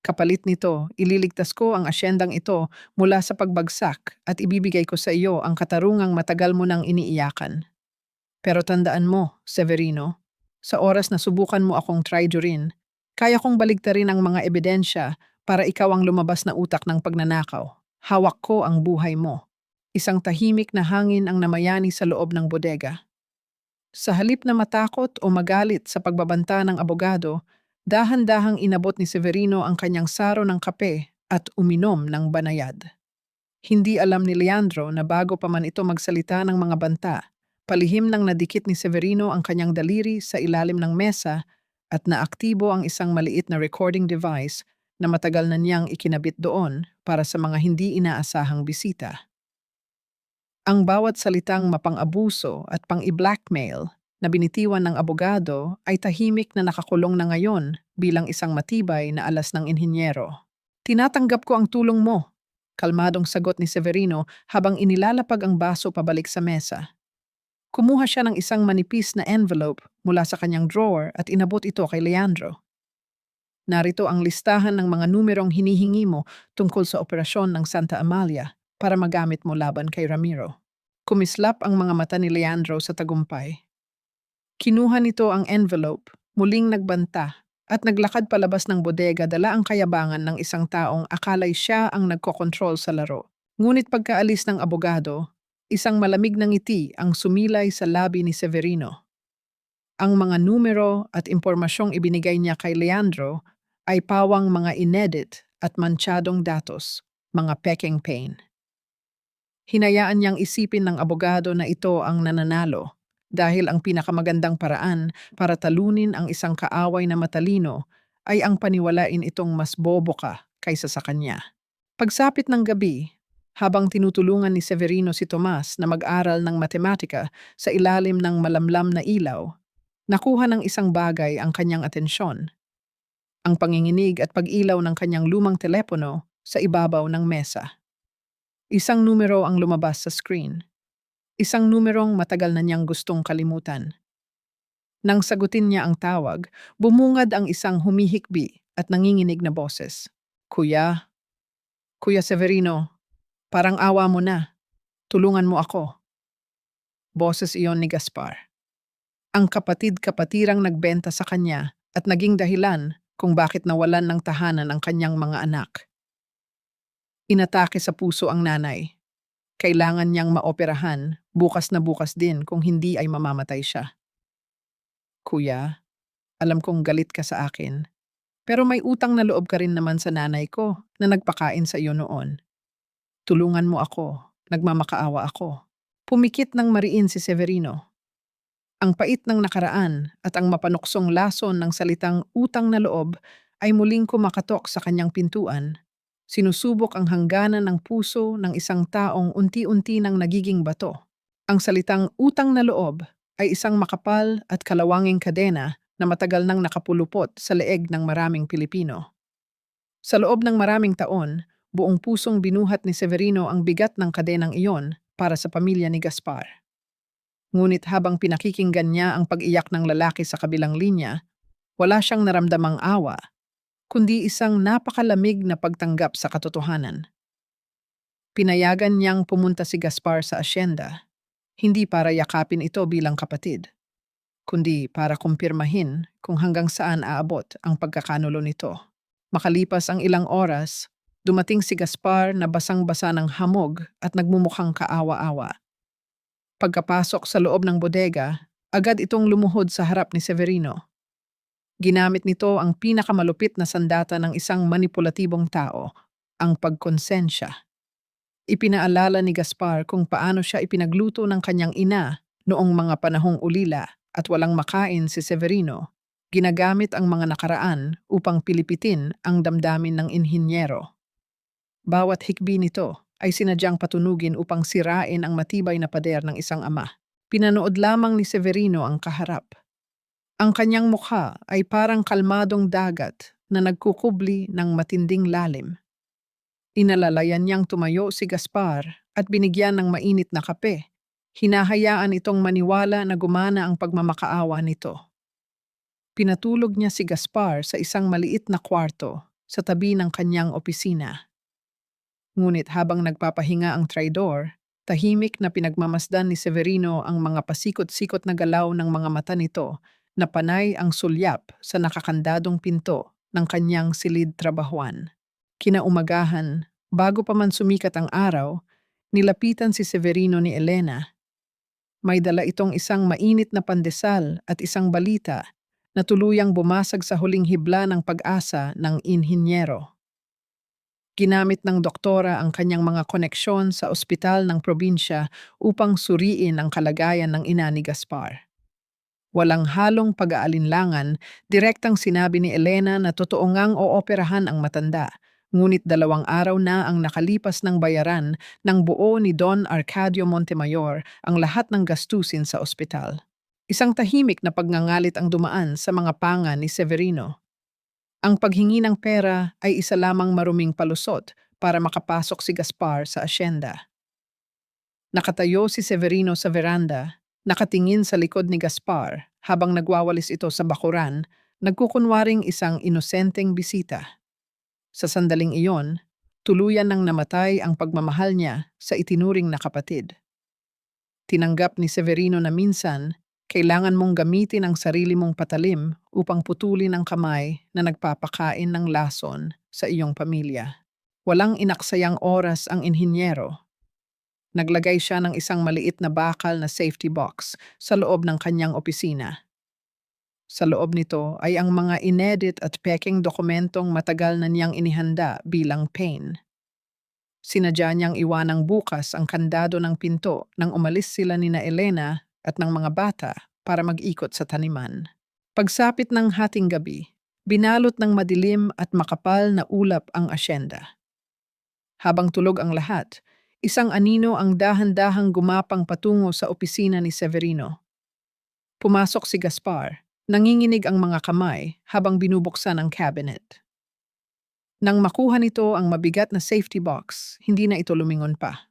Kapalit nito, ililigtas ko ang asyendang ito mula sa pagbagsak at ibibigay ko sa iyo ang katarungang matagal mo nang iniiyakan. Pero tandaan mo, Severino, sa oras na subukan mo akong traidorin, kaya kong baligtarin ang mga ebidensya para ikaw ang lumabas na utak ng pagnanakaw. Hawak ko ang buhay mo. Isang tahimik na hangin ang namayani sa loob ng bodega. Sa halip na matakot o magalit sa pagbabanta ng abogado, dahan-dahang inabot ni Severino ang kanyang saro ng kape at uminom ng banayad. Hindi alam ni Leandro na bago pa man ito magsalita ng mga banta, palihim nang nadikit ni Severino ang kanyang daliri sa ilalim ng mesa at naaktibo ang isang maliit na recording device na matagal na niyang ikinabit doon para sa mga hindi inaasahang bisita. Ang bawat salitang mapang-abuso at pang-i-blackmail na binitiwan ng abogado ay tahimik na nakakulong na ngayon bilang isang matibay na alas ng inhinyero. Tinatanggap ko ang tulong mo, kalmadong sagot ni Severino habang inilalapag ang baso pabalik sa mesa. Kumuha siya ng isang manipis na envelope mula sa kanyang drawer at inabot ito kay Leandro. Narito ang listahan ng mga numerong hinihingi mo tungkol sa operasyon ng Santa Amalia. para magamit mo laban kay Ramiro. Kumislap ang mga mata ni Leandro sa tagumpay. Kinuha nito ang envelope, muling nagbanta, at naglakad palabas ng bodega dala ang kayabangan ng isang taong akalay siya ang nagkokontrol sa laro. Ngunit pagkaalis ng abogado, isang malamig na ngiti ang sumilay sa labi ni Severino. Ang mga numero at impormasyong ibinigay niya kay Leandro ay pawang mga inedit at manchadong datos, mga peking pain. Hinayaan niyang isipin ng abogado na ito ang nananalo dahil ang pinakamagandang paraan para talunin ang isang kaaway na matalino ay ang paniwalain itong mas bobo ka kaysa sa kanya. Pagsapit ng gabi, habang tinutulungan ni Severino si Tomas na mag-aral ng matematika sa ilalim ng malamlam na ilaw, nakuha ng isang bagay ang kanyang atensyon, ang panginginig at pag-ilaw ng kanyang lumang telepono sa ibabaw ng mesa. Isang numero ang lumabas sa screen. Isang numerong matagal na niyang gustong kalimutan. Nang sagutin niya ang tawag, bumungad ang isang humihikbi at nanginginig na boses. Kuya, Kuya Severino, parang awa mo na. Tulungan mo ako. Boses iyon ni Gaspar. Ang kapatid-kapatirang nagbenta sa kanya at naging dahilan kung bakit nawalan ng tahanan ang kanyang mga anak. Inatake sa puso ang nanay. Kailangan niyang maoperahan, bukas na bukas din kung hindi ay mamamatay siya. Kuya, alam kong galit ka sa akin, pero may utang na loob ka rin naman sa nanay ko na nagpakain sa iyo noon. Tulungan mo ako, nagmamakaawa ako. Pumikit ng mariin si Severino. Ang pait ng nakaraan at ang mapanuksong lason ng salitang utang na loob ay muling kumakatok sa kanyang pintuan. Sinusubok ang hangganan ng puso ng isang taong unti-unti nang nagiging bato. Ang salitang utang na loob ay isang makapal at kalawanging kadena na matagal nang nakapulupot sa leeg ng maraming Pilipino. Sa loob ng maraming taon, buong pusong binuhat ni Severino ang bigat ng kadenang iyon para sa pamilya ni Gaspar. Ngunit habang pinakikinggan niya ang pag-iyak ng lalaki sa kabilang linya, wala siyang naramdamang awa, kundi isang napakalamig na pagtanggap sa katotohanan. Pinayagan niyang pumunta si Gaspar sa asyenda, hindi para yakapin ito bilang kapatid, kundi para kumpirmahin kung hanggang saan aabot ang pagkakanulo nito. Makalipas ang ilang oras, dumating si Gaspar na basang-basa ng hamog at nagmumukhang kaawa-awa. Pagkapasok sa loob ng bodega, agad itong lumuhod sa harap ni Severino. Ginamit nito ang pinakamalupit na sandata ng isang manipulatibong tao, ang pagkonsensya. Ipinaalala ni Gaspar kung paano siya ipinagluto ng kanyang ina noong mga panahong ulila at walang makain si Severino. Ginagamit ang mga nakaraan upang pilipitin ang damdamin ng inhinyero. Bawat hikbi nito ay sinadyang patunugin upang sirain ang matibay na pader ng isang ama. Pinanood lamang ni Severino ang kaharap. Ang kanyang mukha ay parang kalmadong dagat na nagkukubli ng matinding lalim. Inalalayan niyang tumayo si Gaspar at binigyan ng mainit na kape. Hinahayaan itong maniwala na gumana ang pagmamakaawa nito. Pinatulog niya si Gaspar sa isang maliit na kwarto sa tabi ng kanyang opisina. Ngunit habang nagpapahinga ang traidor, tahimik na pinagmamasdan ni Severino ang mga pasikot-sikot na galaw ng mga mata nito na panay ang sulyap sa nakakandadong pinto ng kanyang silid trabahuan. Kinaumagahan, bago pa man sumikat ang araw, nilapitan si Severino ni Elena. May dala itong isang mainit na pandesal at isang balita na tuluyang bumasag sa huling hibla ng pag-asa ng inhinyero. Ginamit ng doktora ang kanyang mga koneksyon sa ospital ng probinsya upang suriin ang kalagayan ng ina ni Gaspar. Walang halong pag-aalinlangan, direktang sinabi ni Elena na totoo ngang ooperahan ang matanda, ngunit 2 araw na ang nakalipas ng bayaran ng buo ni Don Arcadio Montemayor ang lahat ng gastusin sa ospital. Isang tahimik na pagngangalit ang dumaan sa mga panga ni Severino. Ang paghingi ng pera ay isa lamang maruming palusot para makapasok si Gaspar sa asyenda. Nakatayo si Severino sa veranda, nakatingin sa likod ni Gaspar habang nagwawalis ito sa bakuran, nagkukunwaring isang inosenteng bisita. Sa sandaling iyon, Tuluyan nang namatay ang pagmamahal niya sa itinuring na kapatid. Tinanggap ni Severino na minsan, kailangan mong gamitin ang sarili mong patalim upang putulin ang kamay na nagpapakain ng lason sa iyong pamilya. Walang inaksayang oras ang inhinyero. Naglagay siya ng isang maliit na bakal na safety box sa loob ng kanyang opisina. Sa loob nito ay ang mga inedit at peking dokumentong matagal na niyang inihanda bilang pain. Sinadya niyang iwanang bukas ang kandado ng pinto nang umalis sila nina Elena at ng mga bata para mag-ikot sa taniman. Pagsapit ng hating gabi, binalot ng madilim at makapal na ulap ang asyenda. Habang tulog ang lahat, isang anino ang dahan-dahang gumapang patungo sa opisina ni Severino. Pumasok si Gaspar, nanginginig ang mga kamay habang binubuksan ang cabinet. Nang makuha nito ang mabigat na safety box, hindi na ito lumingon pa.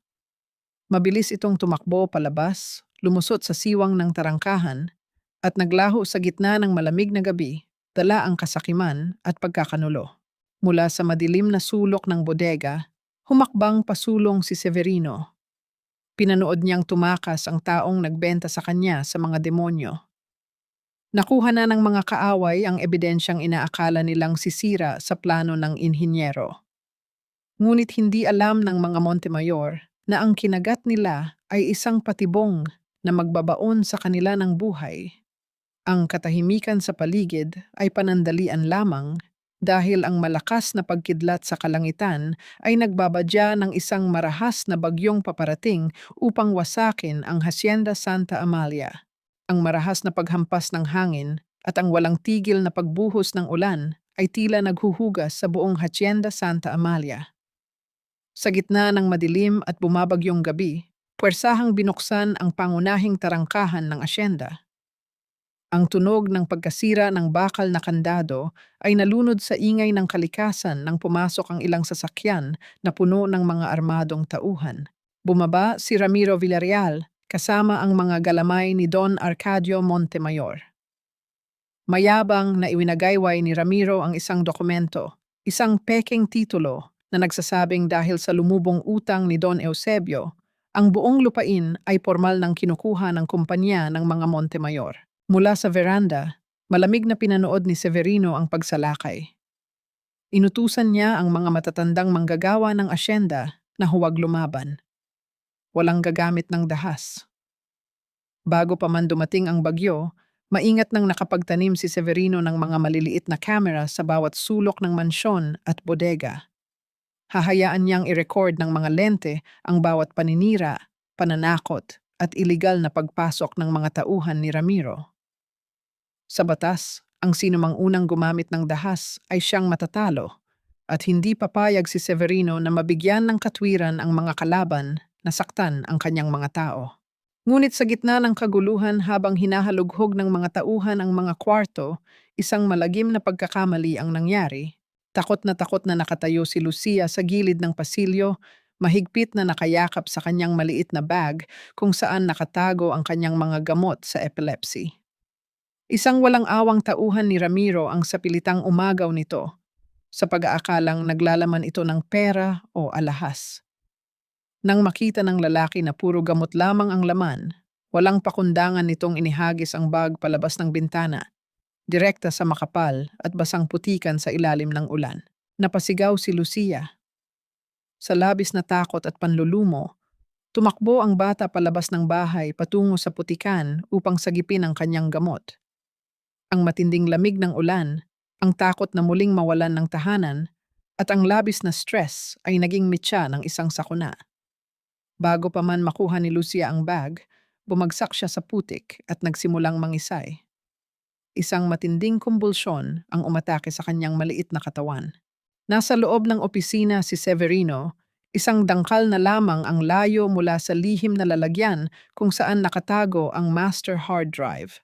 Mabilis itong tumakbo palabas, lumusot sa siwang ng tarangkahan, at naglaho sa gitna ng malamig na gabi, dala ang kasakiman at pagkakanulo. Mula sa madilim na sulok ng bodega, humakbang pasulong si Severino. Pinanood niyang tumakas ang taong nagbenta sa kanya sa mga demonyo. Nakuha na ng mga kaaway ang ebidensyang inaakala nilang sisira sa plano ng inhinyero. Ngunit hindi alam ng mga Montemayor na ang kinagat nila ay isang patibong na magbabaon sa kanila ng buhay. Ang katahimikan sa paligid ay panandalian lamang dahil ang malakas na pagkidlat sa kalangitan ay nagbabadya ng isang marahas na bagyong paparating upang wasakin ang Hacienda Santa Amalia. Ang marahas na paghampas ng hangin at ang walang tigil na pagbuhos ng ulan ay tila naghuhugas sa buong Hacienda Santa Amalia. Sa gitna ng madilim at bumabagyong gabi, puwersahang binuksan ang pangunahing tarangkahan ng asyenda. Ang tunog ng pagkasira ng bakal na kandado ay nalunod sa ingay ng kalikasan nang pumasok ang ilang sasakyan na puno ng mga armadong tauhan. Bumaba si Ramiro Villarreal kasama ang mga galamay ni Don Arcadio Montemayor. Mayabang na iwinagayway ni Ramiro ang isang dokumento, isang peking titulo na nagsasabing dahil sa lumubong utang ni Don Eusebio, ang buong lupain ay formal nang kinukuha ng kumpanya ng mga Montemayor. Mula sa veranda, malamig na pinanood ni Severino ang pagsalakay. Inutusan niya ang mga matatandang manggagawa ng asyenda na huwag lumaban. Walang gagamit ng dahas. Bago pa man dumating ang bagyo, maingat nang nakapagtanim si Severino ng mga maliliit na kamera sa bawat sulok ng mansyon at bodega. Hahayaan niyang i-record ng mga lente ang bawat paninira, pananakot at iligal na pagpasok ng mga tauhan ni Ramiro. Sa batas, ang sinumang unang gumamit ng dahas ay siyang matatalo at hindi papayag si Severino na mabigyan ng katwiran ang mga kalaban na saktan ang kanyang mga tao. Ngunit sa gitna ng kaguluhan habang hinahalughog ng mga tauhan ang mga kwarto, isang malagim na pagkakamali ang nangyari. Takot na nakatayo si Lucia sa gilid ng pasilyo, mahigpit na nakayakap sa kanyang maliit na bag kung saan nakatago ang kanyang mga gamot sa epilepsy. Isang walang awang tauhan ni Ramiro ang sapilitang umagaw nito, sa pag-aakalang naglalaman ito ng pera o alahas. Nang makita ng lalaki na puro gamot lamang ang laman, walang pakundangan nitong inihagis ang bag palabas ng bintana, direkta sa makapal at basang putikan sa ilalim ng ulan. Napasigaw si Lucia. Sa labis na takot at panlulumo, tumakbo ang bata palabas ng bahay patungo sa putikan upang sagipin ang kanyang gamot. Ang matinding lamig ng ulan, ang takot na muling mawalan ng tahanan, at ang labis na stress ay naging mitya ng isang sakuna. Bago pa man makuha ni Lucia ang bag, bumagsak siya sa putik at nagsimulang mangisay. Isang matinding kumbulsyon ang umatake sa kanyang maliit na katawan. Nasa loob ng opisina si Severino, isang dangkal na lamang ang layo mula sa lihim na lalagyan kung saan nakatago ang master hard drive.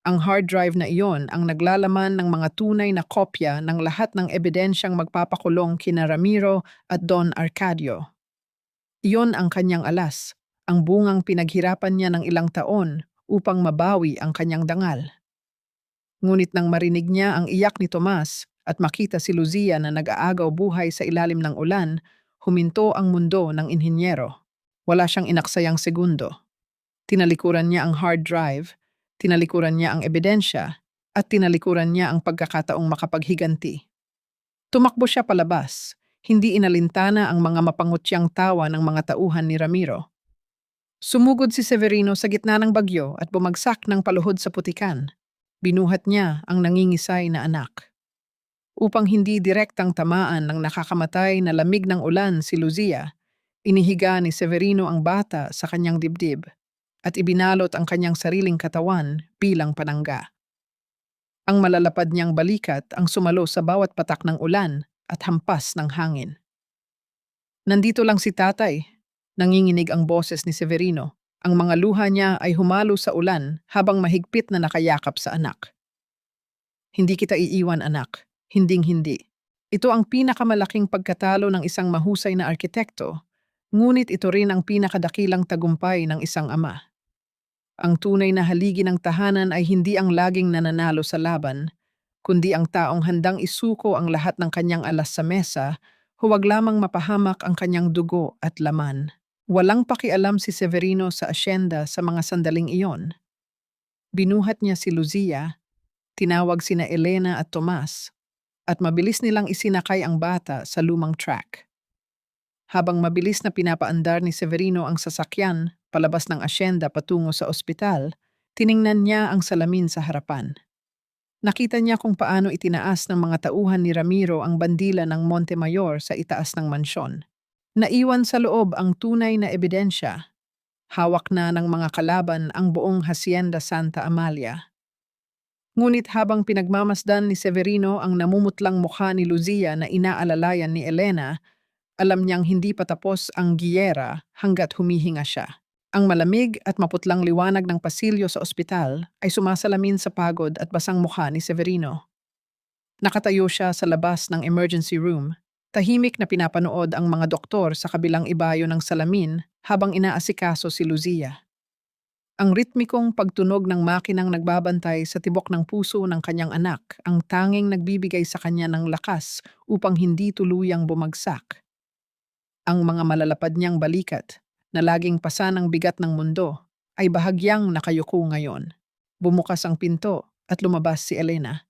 Ang hard drive na iyon ang naglalaman ng mga tunay na kopya ng lahat ng ebidensyang magpapakulong kina Ramiro at Don Arcadio. Iyon ang kanyang alas, ang bungang pinaghirapan niya ng ilang taon upang mabawi ang kanyang dangal. Ngunit nang marinig niya ang iyak ni Tomas at makita si Luzia na nag-aagaw buhay sa ilalim ng ulan, huminto ang mundo ng inhinyero. Wala siyang inaksayang segundo. Tinalikuran niya ang hard drive, tinalikuran niya ang ebidensya, at tinalikuran niya ang pagkakataong makapaghiganti. Tumakbo siya palabas, hindi inalintana ang mga mapangutyang tawa ng mga tauhan ni Ramiro. Sumugod si Severino sa gitna ng bagyo at bumagsak ng paluhod sa putikan. Binuhat niya ang nangingisay na anak. Upang hindi direktang tamaan ng nakakamatay na lamig ng ulan si Luzia, inihiga ni Severino ang bata sa kanyang dibdib at ibinalot ang kanyang sariling katawan bilang panangga. Ang malalapad niyang balikat ang sumalo sa bawat patak ng ulan at hampas ng hangin. Nandito lang si tatay. Nanginginig ang boses ni Severino. Ang mga luha niya ay humalo sa ulan habang mahigpit na nakayakap sa anak. Hindi kita iiwan, anak. Hinding-hindi. Ito ang pinakamalaking pagkatalo ng isang mahusay na arkitekto, ngunit ito rin ang pinakadakilang tagumpay ng isang ama. Ang tunay na haligi ng tahanan ay hindi ang laging nananalo sa laban, kundi ang taong handang isuko ang lahat ng kanyang alas sa mesa, huwag lamang mapahamak ang kanyang dugo at laman. Walang pakialam si Severino sa asyenda sa mga sandaling iyon. Binuhat niya si Luzia, tinawag sina Elena at Tomas, at mabilis nilang isinakay ang bata sa lumang track. Habang mabilis na pinapaandar ni Severino ang sasakyan palabas ng asyenda patungo sa ospital, tiningnan niya ang salamin sa harapan. Nakita niya kung paano itinaas ng mga tauhan ni Ramiro ang bandila ng Montemayor sa itaas ng mansyon. Naiwan sa loob ang tunay na ebidensya. Hawak na ng mga kalaban ang buong Hacienda Santa Amalia. Ngunit habang pinagmamasdan ni Severino ang namumutlang mukha ni Luzia na inaalalayan ni Elena, alam niyang hindi pa tapos ang giyera hanggat humihinga siya. Ang malamig at maputlang liwanag ng pasilyo sa ospital ay sumasalamin sa pagod at basang mukha ni Severino. Nakatayo siya sa labas ng emergency room. Tahimik na pinapanood ang mga doktor sa kabilang ibayo ng salamin habang inaasikaso si Luzia. Ang ritmikong pagtunog ng makinang nagbabantay sa tibok ng puso ng kanyang anak ang tanging nagbibigay sa kanya ng lakas upang hindi tuluyang bumagsak. Ang mga malalapad niyang balikat, na laging pasa ng bigat ng mundo, ay bahagyang nakayuko ngayon. Bumukas ang pinto at lumabas si Elena.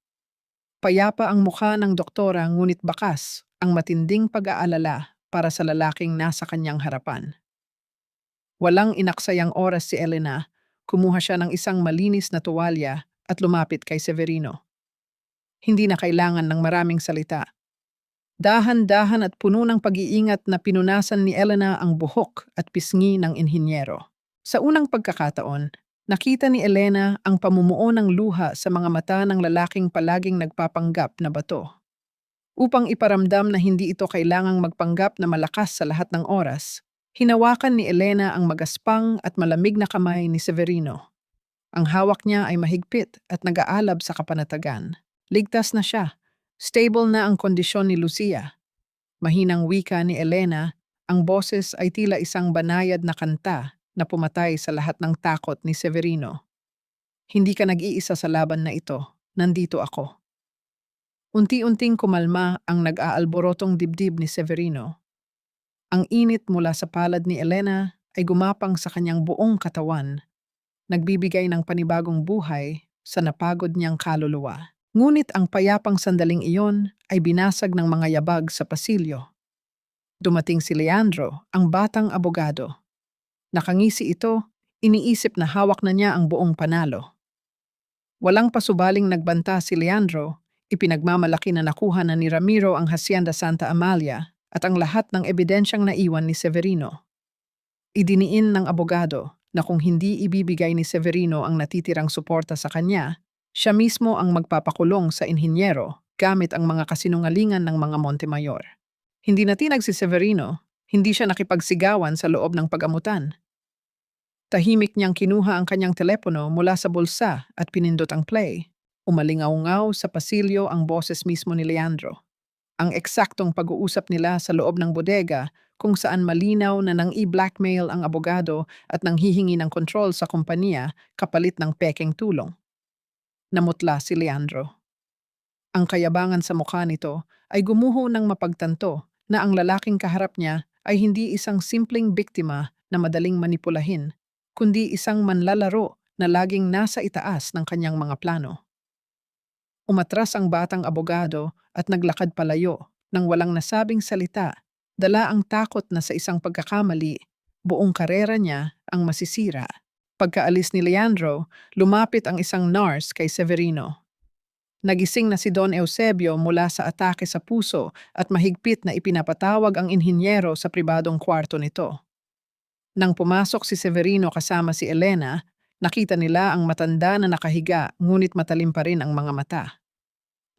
Payapa ang mukha ng doktora ngunit bakas ang matinding pag-aalala para sa lalaking nasa kanyang harapan. Walang inaksayang oras si Elena, kumuha siya ng isang malinis na tuwalya at lumapit kay Severino. Hindi na kailangan ng maraming salita. Dahan-dahan at puno ng pag-iingat na pinunasan ni Elena ang buhok at pisngi ng inhinyero. Sa unang pagkakataon, nakita ni Elena ang pamumuo ng luha sa mga mata ng lalaking palaging nagpapanggap na bato. Upang iparamdam na hindi ito kailangang magpanggap na malakas sa lahat ng oras, hinawakan ni Elena ang magaspang at malamig na kamay ni Severino. Ang hawak niya ay mahigpit at nag-aalab sa kapanatagan. Ligtas na siya. Stable na ang kondisyon ni Lucia. Mahinang wika ni Elena, ang boses ay tila isang banayad na kanta na pumatay sa lahat ng takot ni Severino. Hindi ka nag-iisa sa laban na ito. Nandito ako. Unti-unting kumalma ang nag-aalborotong dibdib ni Severino. Ang init mula sa palad ni Elena ay gumapang sa kanyang buong katawan, nagbibigay ng panibagong buhay sa napagod niyang kaluluwa. Ngunit ang payapang sandaling iyon ay binasag ng mga yabag sa pasilyo. Dumating si Leandro, ang batang abogado. Nakangisi ito, iniisip na hawak na niya ang buong panalo. Walang pasubaling nagbanta si Leandro, ipinagmamalaki na nakuha na ni Ramiro ang Hacienda Santa Amalia at ang lahat ng ebidensyang naiwan ni Severino. Idiniin ng abogado na kung hindi ibibigay ni Severino ang natitirang suporta sa kanya, siya mismo ang magpapakulong sa inhinyero gamit ang mga kasinungalingan ng mga Montemayor. Hindi natinag si Severino, hindi siya nakipagsigawan sa loob ng pag-amutan. Tahimik niyang kinuha ang kanyang telepono mula sa bulsa at pinindot ang play. Umalingaw-ngaw sa pasilyo ang boses mismo ni Leandro. Ang eksaktong pag-uusap nila sa loob ng bodega kung saan malinaw na nang i-blackmail ang abogado at nang hihingi ng kontrol sa kumpanya kapalit ng pekeng tulong. Namutla si Leandro. Ang kayabangan sa mukha nito ay gumuho ng mapagtanto na ang lalaking kaharap niya ay hindi isang simpleng biktima na madaling manipulahin, kundi isang manlalaro na laging nasa itaas ng kanyang mga plano. Umatras ang batang abogado at naglakad palayo nang walang nasabing salita, dala ang takot na sa isang pagkakamali, buong karera niya ang masisira. Pagkaalis ni Leandro, lumapit ang isang nurse kay Severino. Nagising na si Don Eusebio mula sa atake sa puso at mahigpit na ipinapatawag ang inhinyero sa pribadong kwarto nito. Nang pumasok si Severino kasama si Elena, nakita nila ang matanda na nakahiga ngunit matalim pa rin ang mga mata.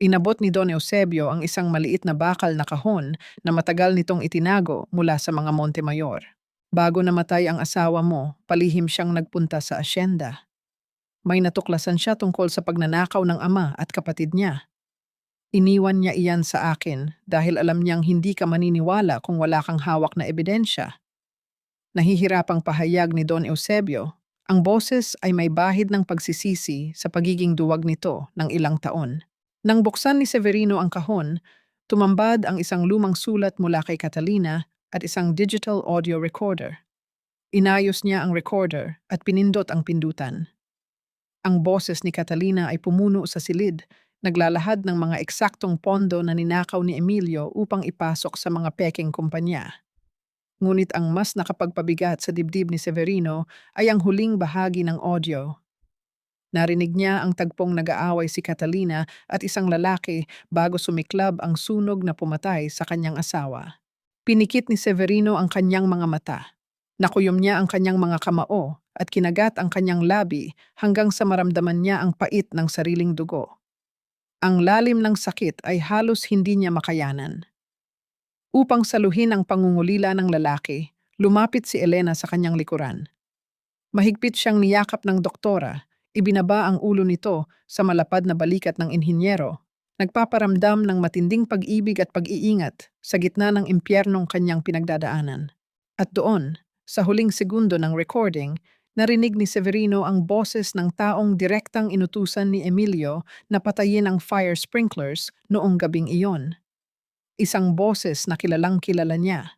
Inabot ni Don Eusebio ang isang maliit na bakal na kahon na matagal nitong itinago mula sa mga Montemayor. Bago namatay ang asawa mo, palihim siyang nagpunta sa asyenda. May natuklasan siya tungkol sa pagnanakaw ng ama at kapatid niya. Iniwan niya iyan sa akin dahil alam niyang hindi ka maniniwala kung wala kang hawak na ebidensya. Nahihirapang pahayag ni Don Eusebio, ang boses ay may bahid ng pagsisisi sa pagiging duwag nito ng ilang taon. Nang buksan ni Severino ang kahon, tumambad ang isang lumang sulat mula kay Catalina at isang digital audio recorder. Inayos niya ang recorder at pinindot ang pindutan. Ang boses ni Catalina ay pumuno sa silid, naglalahad ng mga eksaktong pondo na ninakaw ni Emilio upang ipasok sa mga pekeng kumpanya. Ngunit ang mas nakapagpabigat sa dibdib ni Severino ay ang huling bahagi ng audio. Narinig niya ang tagpong nag-aaway si Catalina at isang lalaki bago sumiklab ang sunog na pumatay sa kanyang asawa. Pinikit ni Severino ang kanyang mga mata. Nakuyom niya ang kanyang mga kamao at kinagat ang kanyang labi hanggang sa maramdaman niya ang pait ng sariling dugo. Ang lalim ng sakit ay halos hindi niya makayanan. Upang saluhin ang pangungulila ng lalaki, lumapit si Elena sa kanyang likuran. Mahigpit siyang niyakap ng doktora, ibinaba ang ulo nito sa malapad na balikat ng inhinyero, nagpaparamdam ng matinding pag-ibig at pag-iingat sa gitna ng impyernong kanyang pinagdadaanan. At doon, sa huling segundo ng recording, narinig ni Severino ang boses ng taong direktang inutusan ni Emilio na patayin ang fire sprinklers noong gabing iyon. Isang boses na kilalang kilala niya.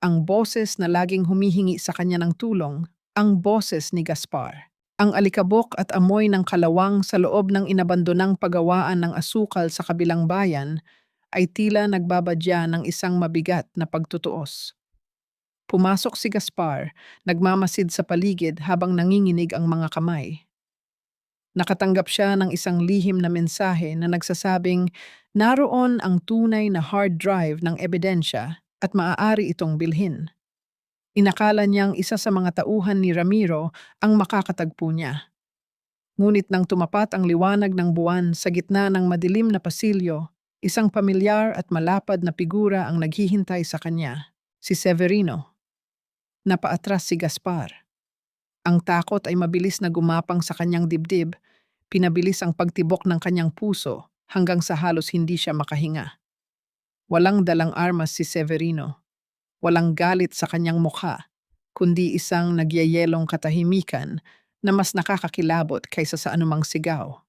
Ang boses na laging humihingi sa kanya ng tulong, ang boses ni Gaspar. Ang alikabok at amoy ng kalawang sa loob ng inabandonang pagawaan ng asukal sa kabilang bayan ay tila nagbabadya ng isang mabigat na pagtutuos. Pumasok si Gaspar, nagmamasid sa paligid habang nanginginig ang mga kamay. Nakatanggap siya ng isang lihim na mensahe na nagsasabing naroon ang tunay na hard drive ng ebidensya at maaari itong bilhin. Inakala niyang isa sa mga tauhan ni Ramiro ang makakatagpo niya. Ngunit nang tumapat ang liwanag ng buwan sa gitna ng madilim na pasilyo, isang pamilyar at malapad na figura ang naghihintay sa kanya, si Severino. Napaatras si Gaspar. Ang takot ay mabilis na gumapang sa kanyang dibdib, pinabilis ang pagtibok ng kanyang puso hanggang sa halos hindi siya makahinga. Walang dalang armas si Severino. Walang galit sa kanyang mukha, kundi isang nagyayelong katahimikan na mas nakakakilabot kaysa sa anumang sigaw.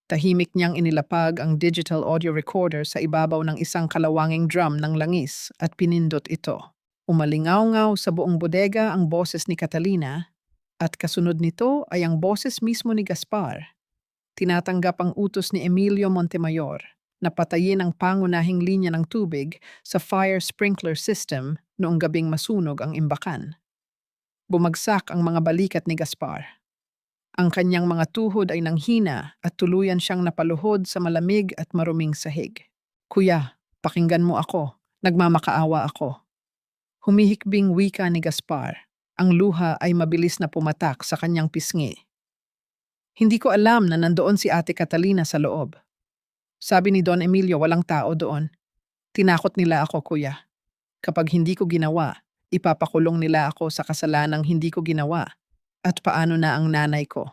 Tahimik niyang inilapag ang digital audio recorder sa ibabaw ng isang kalawanging drum ng langis at pinindot ito. Umalingaw-ngaw sa buong bodega ang boses ni Catalina at kasunod nito ay ang boses mismo ni Gaspar. Tinatanggap ang utos ni Emilio Montemayor na patayin ang pangunahing linya ng tubig sa fire sprinkler system noong gabing masunog ang imbakan. Bumagsak ang mga balikat ni Gaspar. Ang kanyang mga tuhod ay nanghina at tuluyan siyang napaluhod sa malamig at maruming sahig. Kuya, pakinggan mo ako. Nagmamakaawa ako. Humihikbing wika ni Gaspar. Ang luha ay mabilis na pumatak sa kanyang pisngi. Hindi ko alam na nandoon si Ate Catalina sa loob. Sabi ni Don Emilio walang tao doon. Tinakot nila ako, kuya. Kapag hindi ko ginawa, ipapakulong nila ako sa kasalanang hindi ko ginawa. At paano na ang nanay ko?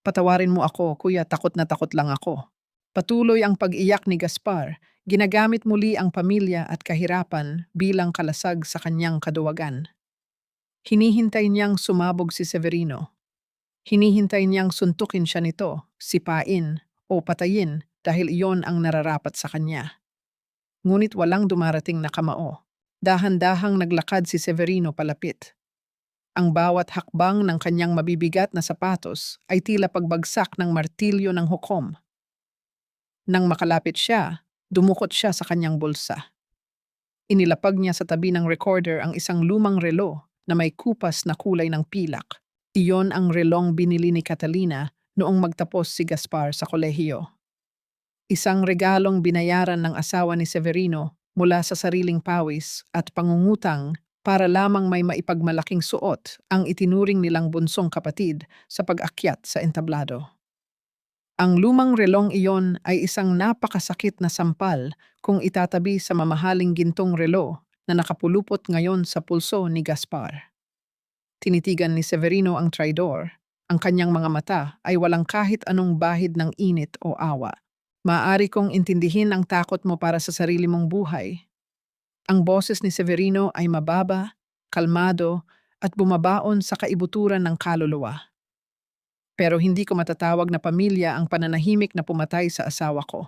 Patawarin mo ako, kuya, takot na takot lang ako. Patuloy ang pag-iyak ni Gaspar, ginagamit muli ang pamilya at kahirapan bilang kalasag sa kanyang kaduwagan. Hinihintay niyang sumabog si Severino. Hinihintay niyang suntukin siya nito, sipain o patayin dahil iyon ang nararapat sa kanya. Ngunit walang dumarating na kamao. Dahan-dahang naglakad si Severino palapit. Ang bawat hakbang ng kanyang mabibigat na sapatos ay tila pagbagsak ng martilyo ng hukom. Nang makalapit siya, dumukot siya sa kanyang bulsa. Inilapag niya sa tabi ng recorder ang isang lumang relo na may kupas na kulay ng pilak. Iyon ang relong binili ni Catalina noong magtapos si Gaspar sa kolehiyo. Isang regalong binayaran ng asawa ni Severino mula sa sariling pawis at pangungutang para lamang may maipagmalaking suot ang itinuring nilang bunsong kapatid sa pag-akyat sa entablado. Ang lumang relong iyon ay isang napakasakit na sampal kung itatabi sa mamahaling gintong relo na nakapulupot ngayon sa pulso ni Gaspar. Tinitigan ni Severino ang traidor. Ang kanyang mga mata ay walang kahit anong bahid ng init o awa. Maaari kong intindihin ang takot mo para sa sarili mong buhay. Ang boses ni Severino ay mababa, kalmado, at bumabaon sa kaibuturan ng kaluluwa. Pero hindi ko matatawag na pamilya ang pananahimik na pumatay sa asawa ko.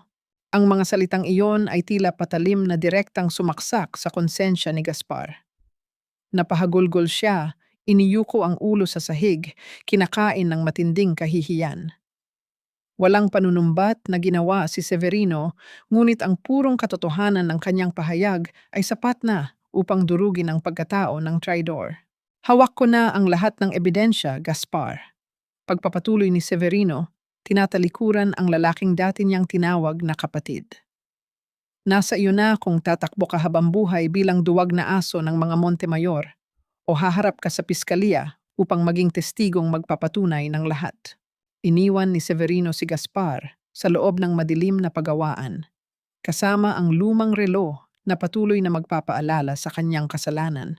Ang mga salitang iyon ay tila patalim na direktang sumaksak sa konsensya ni Gaspar. Napahagulgol siya, iniyuko ang ulo sa sahig, kinakain ng matinding kahihiyan. Walang panunumbat na ginawa si Severino, ngunit ang purong katotohanan ng kanyang pahayag ay sapat na upang durugin ang pagkatao ng traidor. Hawak ko na ang lahat ng ebidensya, Gaspar. Pagpapatuloy ni Severino, tinatalikuran ang lalaking dati niyang tinawag na kapatid. Nasa iyo na kung tatakbo ka habang buhay bilang duwag na aso ng mga Montemayor o haharap ka sa piskalya upang maging testigong magpapatunay ng lahat. Iniwan ni Severino si Gaspar sa loob ng madilim na pagawaan, kasama ang lumang relo na patuloy na magpapaalala sa kanyang kasalanan.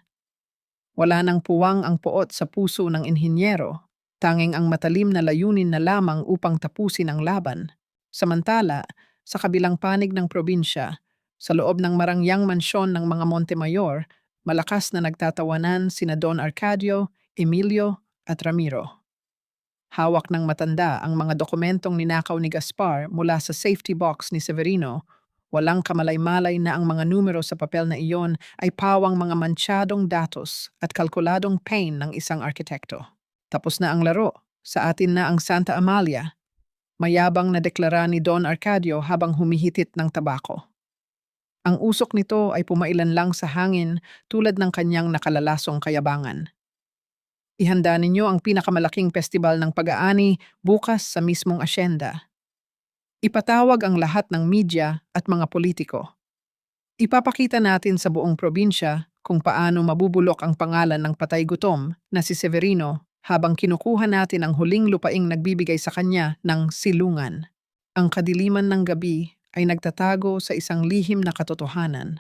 Wala nang puwang ang poot sa puso ng inhinyero, tanging ang matalim na layunin na lamang upang tapusin ang laban. Samantala, sa kabilang panig ng probinsya, sa loob ng marangyang mansyon ng mga Montemayor, malakas na nagtatawanan sina Don Arcadio, Emilio at Ramiro. Hawak ng matanda ang mga dokumentong ninakaw ni Gaspar mula sa safety box ni Severino. Walang kamalay-malay na ang mga numero sa papel na iyon ay pawang mga mansyadong datos at kalkuladong pain ng isang arkitekto. Tapos na ang laro. Sa atin na ang Santa Amalia. Mayabang na deklara ni Don Arcadio habang humihitit ng tabako. Ang usok nito ay pumailan lang sa hangin tulad ng kanyang nakalalasong kayabangan. Ihanda ninyo ang pinakamalaking festival ng pag-aani bukas sa mismong asyenda. Ipatawag ang lahat ng media at mga politiko. Ipapakita natin sa buong probinsya kung paano mabubulok ang pangalan ng patay gutom na si Severino habang kinukuha natin ang huling lupaing nagbibigay sa kanya ng silungan. Ang kadiliman ng gabi ay nagtatago sa isang lihim na katotohanan.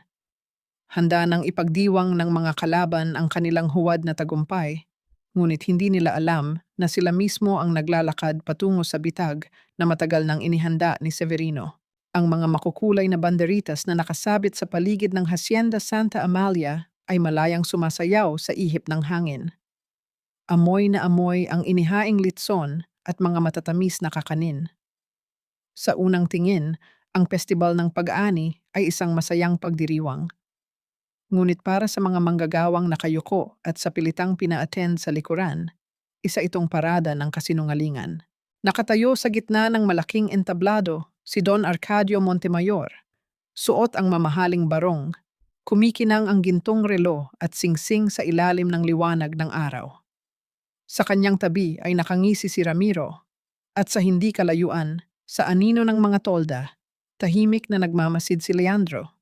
Handa nang ipagdiwang ng mga kalaban ang kanilang huwad na tagumpay, ngunit hindi nila alam na sila mismo ang naglalakad patungo sa bitag na matagal nang inihanda ni Severino. Ang mga makukulay na banderitas na nakasabit sa paligid ng Hacienda Santa Amalia ay malayang sumasayaw sa ihip ng hangin. Amoy na amoy ang inihaing litson at mga matatamis na kakanin. Sa unang tingin, ang festival ng pag-aani ay isang masayang pagdiriwang. Ngunit para sa mga manggagawang nakayuko at sa pilitang pina-attend sa likuran, isa itong parada ng kasinungalingan. Nakatayo sa gitna ng malaking entablado si Don Arcadio Montemayor. Suot ang mamahaling barong, kumikinang ang gintong relo at singsing sa ilalim ng liwanag ng araw. Sa kanyang tabi ay nakangisi si Ramiro at sa hindi kalayuan, sa anino ng mga tolda, tahimik na nagmamasid si Leandro.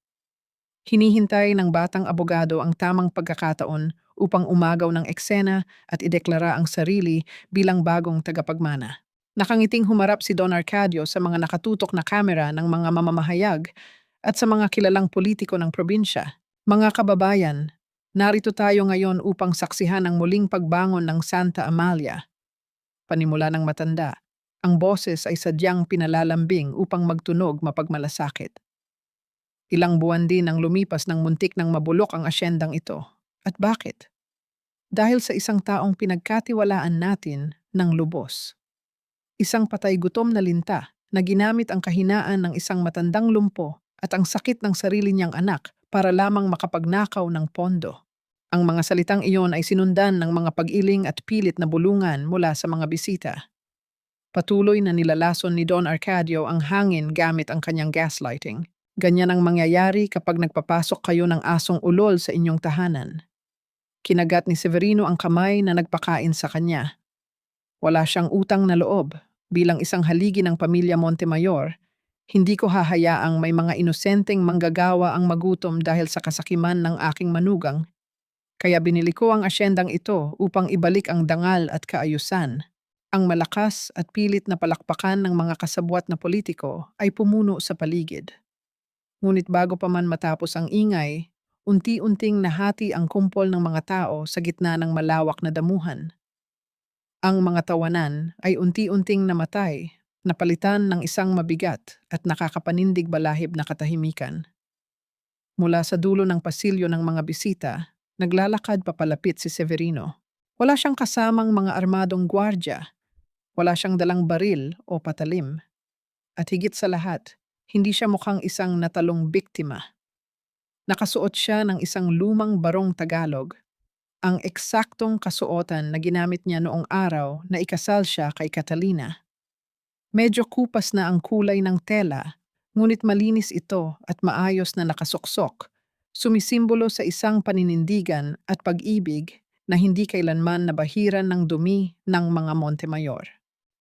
Hinihintay ng batang abogado ang tamang pagkakataon upang umagaw ng eksena at ideklara ang sarili bilang bagong tagapagmana. Nakangiting humarap si Don Arcadio sa mga nakatutok na kamera ng mga mamamahayag at sa mga kilalang politiko ng probinsya. Mga kababayan, narito tayo ngayon upang saksihan ang muling pagbangon ng Santa Amalia. Panimula ng matanda, ang boses ay sadyang pinalalambing upang magtunog mapagmalasakit. Ilang buwan din ang lumipas ng muntik ng mabulok ang asyendang ito. At bakit? Dahil sa isang taong pinagkatiwalaan natin ng lubos. Isang patay gutom na linta na ginamit ang kahinaan ng isang matandang lumpo at ang sakit ng sarili niyang anak para lamang makapagnakaw ng pondo. Ang mga salitang iyon ay sinundan ng mga pag-iling at pilit na bulungan mula sa mga bisita. Patuloy na nilalason ni Don Arcadio ang hangin gamit ang kanyang gaslighting. Ganyan ang mangyayari kapag nagpapasok kayo ng asong ulol sa inyong tahanan. Kinagat ni Severino ang kamay na nagpakain sa kanya. Wala siyang utang na loob. Bilang isang haligi ng pamilya Montemayor, hindi ko hahayaang may mga inosenteng manggagawa ang magutom dahil sa kasakiman ng aking manugang. Kaya binili ko ang asyendang ito upang ibalik ang dangal at kaayusan. Ang malakas at pilit na palakpakan ng mga kasabwat na politiko ay pumuno sa paligid. Ngunit bago pa man matapos ang ingay, unti-unting nahati ang kumpol ng mga tao sa gitna ng malawak na damuhan. Ang mga tawanan ay unti-unting namatay, napalitan ng isang mabigat at nakakapanindig balahib na katahimikan. Mula sa dulo ng pasilyo ng mga bisita, naglalakad papalapit si Severino. Wala siyang kasamang mga armadong gwardya, wala siyang dalang baril o patalim. At higit sa lahat, hindi siya mukhang isang natalong biktima. Nakasuot siya ng isang lumang barong Tagalog, ang eksaktong kasuotan na ginamit niya noong araw na ikasal siya kay Catalina. Medyo kupas na ang kulay ng tela, ngunit malinis ito at maayos na nakasuksok, sumisimbolo sa isang paninindigan at pag-ibig na hindi kailanman nabahiran ng dumi ng mga Montemayor.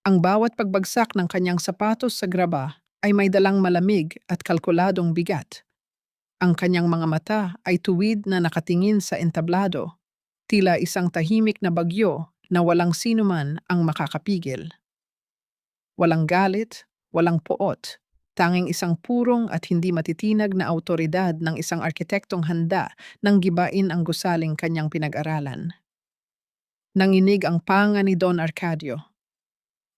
Ang bawat pagbagsak ng kanyang sapatos sa graba ay may dalang malamig at kalkuladong bigat. Ang kanyang mga mata ay tuwid na nakatingin sa entablado, tila isang tahimik na bagyo na walang sinuman ang makakapigil. Walang galit, walang poot, tanging isang purong at hindi matitinag na awtoridad ng isang arkitektong handa nang gibain ang gusaling kanyang pinag-aralan. Nanginig ang panga ni Don Arcadio.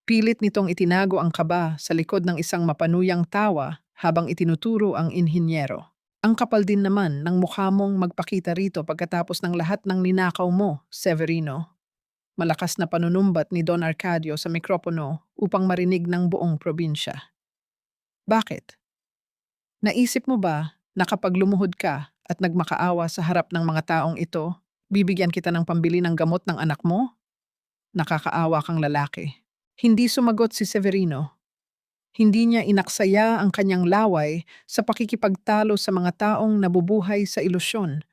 Pilit nitong itinago ang kaba sa likod ng isang mapanuyang tawa habang itinuturo ang inhinyero. Ang kapal din naman ng mukha mong magpakita rito pagkatapos ng lahat ng ninakaw mo, Severino. Malakas na panunumbat ni Don Arcadio sa mikropono upang marinig ng buong probinsya. Bakit? Naisip mo ba na kapag lumuhod ka at nagmakaawa sa harap ng mga taong ito, bibigyan kita ng pambili ng gamot ng anak mo? Nakakaawa kang lalaki. Hindi sumagot si Severino. Hindi niya inaksaya ang kanyang laway sa pakikipagtalo sa mga taong nabubuhay sa ilusyon.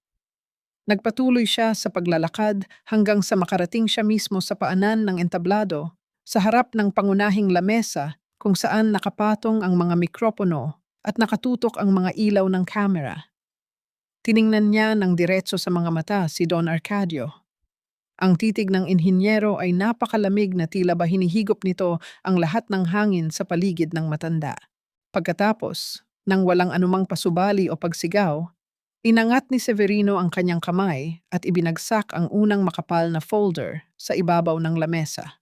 Nagpatuloy siya sa paglalakad hanggang sa makarating siya mismo sa paanan ng entablado, sa harap ng pangunahing lamesa kung saan nakapatong ang mga mikropono at nakatutok ang mga ilaw ng kamera. Tiningnan niya ng diretso sa mga mata si Don Arcadio. Ang titig ng inhinyero ay napakalamig na tila ba hinihigop nito ang lahat ng hangin sa paligid ng matanda. Pagkatapos, nang walang anumang pasubali o pagsigaw, inangat ni Severino ang kanyang kamay at ibinagsak ang unang makapal na folder sa ibabaw ng lamesa.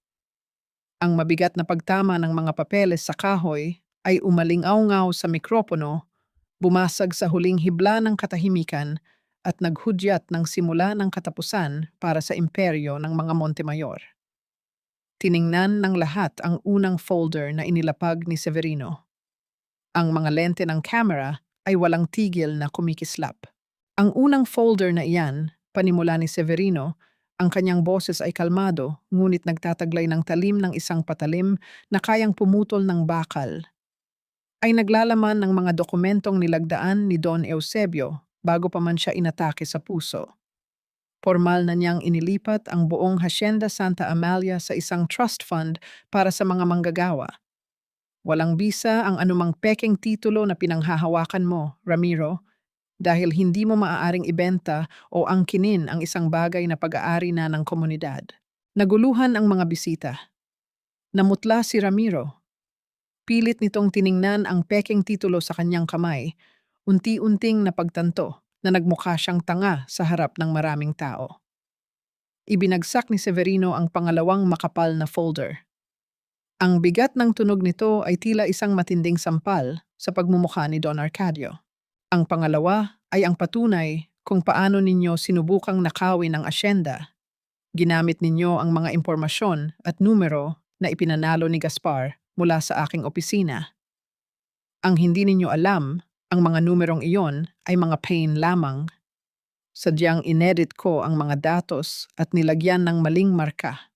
Ang mabigat na pagtama ng mga papeles sa kahoy ay umalingaw-ngaw sa mikropono, bumasag sa huling hibla ng katahimikan at naghudyat ng simula ng katapusan para sa imperyo ng mga Montemayor. Tiningnan ng lahat ang unang folder na inilapag ni Severino. Ang mga lente ng camera ay walang tigil na kumikislap. Ang unang folder na iyan, panimula ni Severino, ang kanyang boses ay kalmado ngunit nagtataglay ng talim ng isang patalim na kayang pumutol ng bakal. Ay naglalaman ng mga dokumentong nilagdaan ni Don Eusebio bago pa man siya inatake sa puso. Formal na niyang inilipat ang buong Hacienda Santa Amalia sa isang trust fund para sa mga manggagawa. Walang bisa ang anumang pekeng titulo na pinanghahawakan mo, Ramiro, dahil hindi mo maaaring ibenta o angkinin ang isang bagay na pag-aari na ng komunidad. Naguluhan ang mga bisita. Namutla si Ramiro. Pilit nitong tiningnan ang pekeng titulo sa kanyang kamay, unti-unting napagtanto na nagmukha siyang tanga sa harap ng maraming tao. Ibinagsak ni Severino ang pangalawang makapal na folder. Ang bigat ng tunog nito ay tila isang matinding sampal sa pagmumukha ni Don Arcadio. Ang pangalawa ay ang patunay kung paano ninyo sinubukang nakawin ang asyenda. Ginamit ninyo ang mga impormasyon at numero na ipinanalo ni Gaspar mula sa aking opisina. Ang hindi ninyo alam, ang mga numerong iyon ay mga pain lamang. Sadyang inedit ko ang mga datos at nilagyan ng maling marka.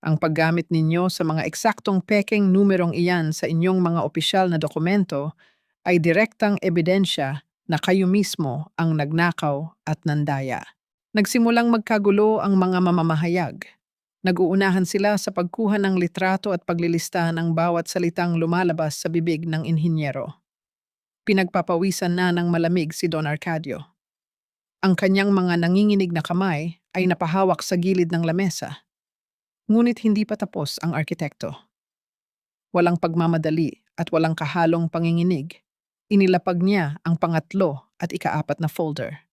Ang paggamit ninyo sa mga eksaktong pekeng numerong iyan sa inyong mga opisyal na dokumento ay direktang ebidensya na kayo mismo ang nagnakaw at nandaya. Nagsimulang magkagulo ang mga mamamahayag. Nag-uunahan sila sa pagkuha ng litrato at paglilista ng bawat salitang lumalabas sa bibig ng inhinyero. Pinagpapawisan na ng malamig si Don Arcadio. Ang kanyang mga nanginginig na kamay ay napahawak sa gilid ng lamesa. Ngunit hindi pa tapos ang arkitekto. Walang pagmamadali at walang kahalong panginginig. Inilapag niya ang pangatlo at ikaapat na folder.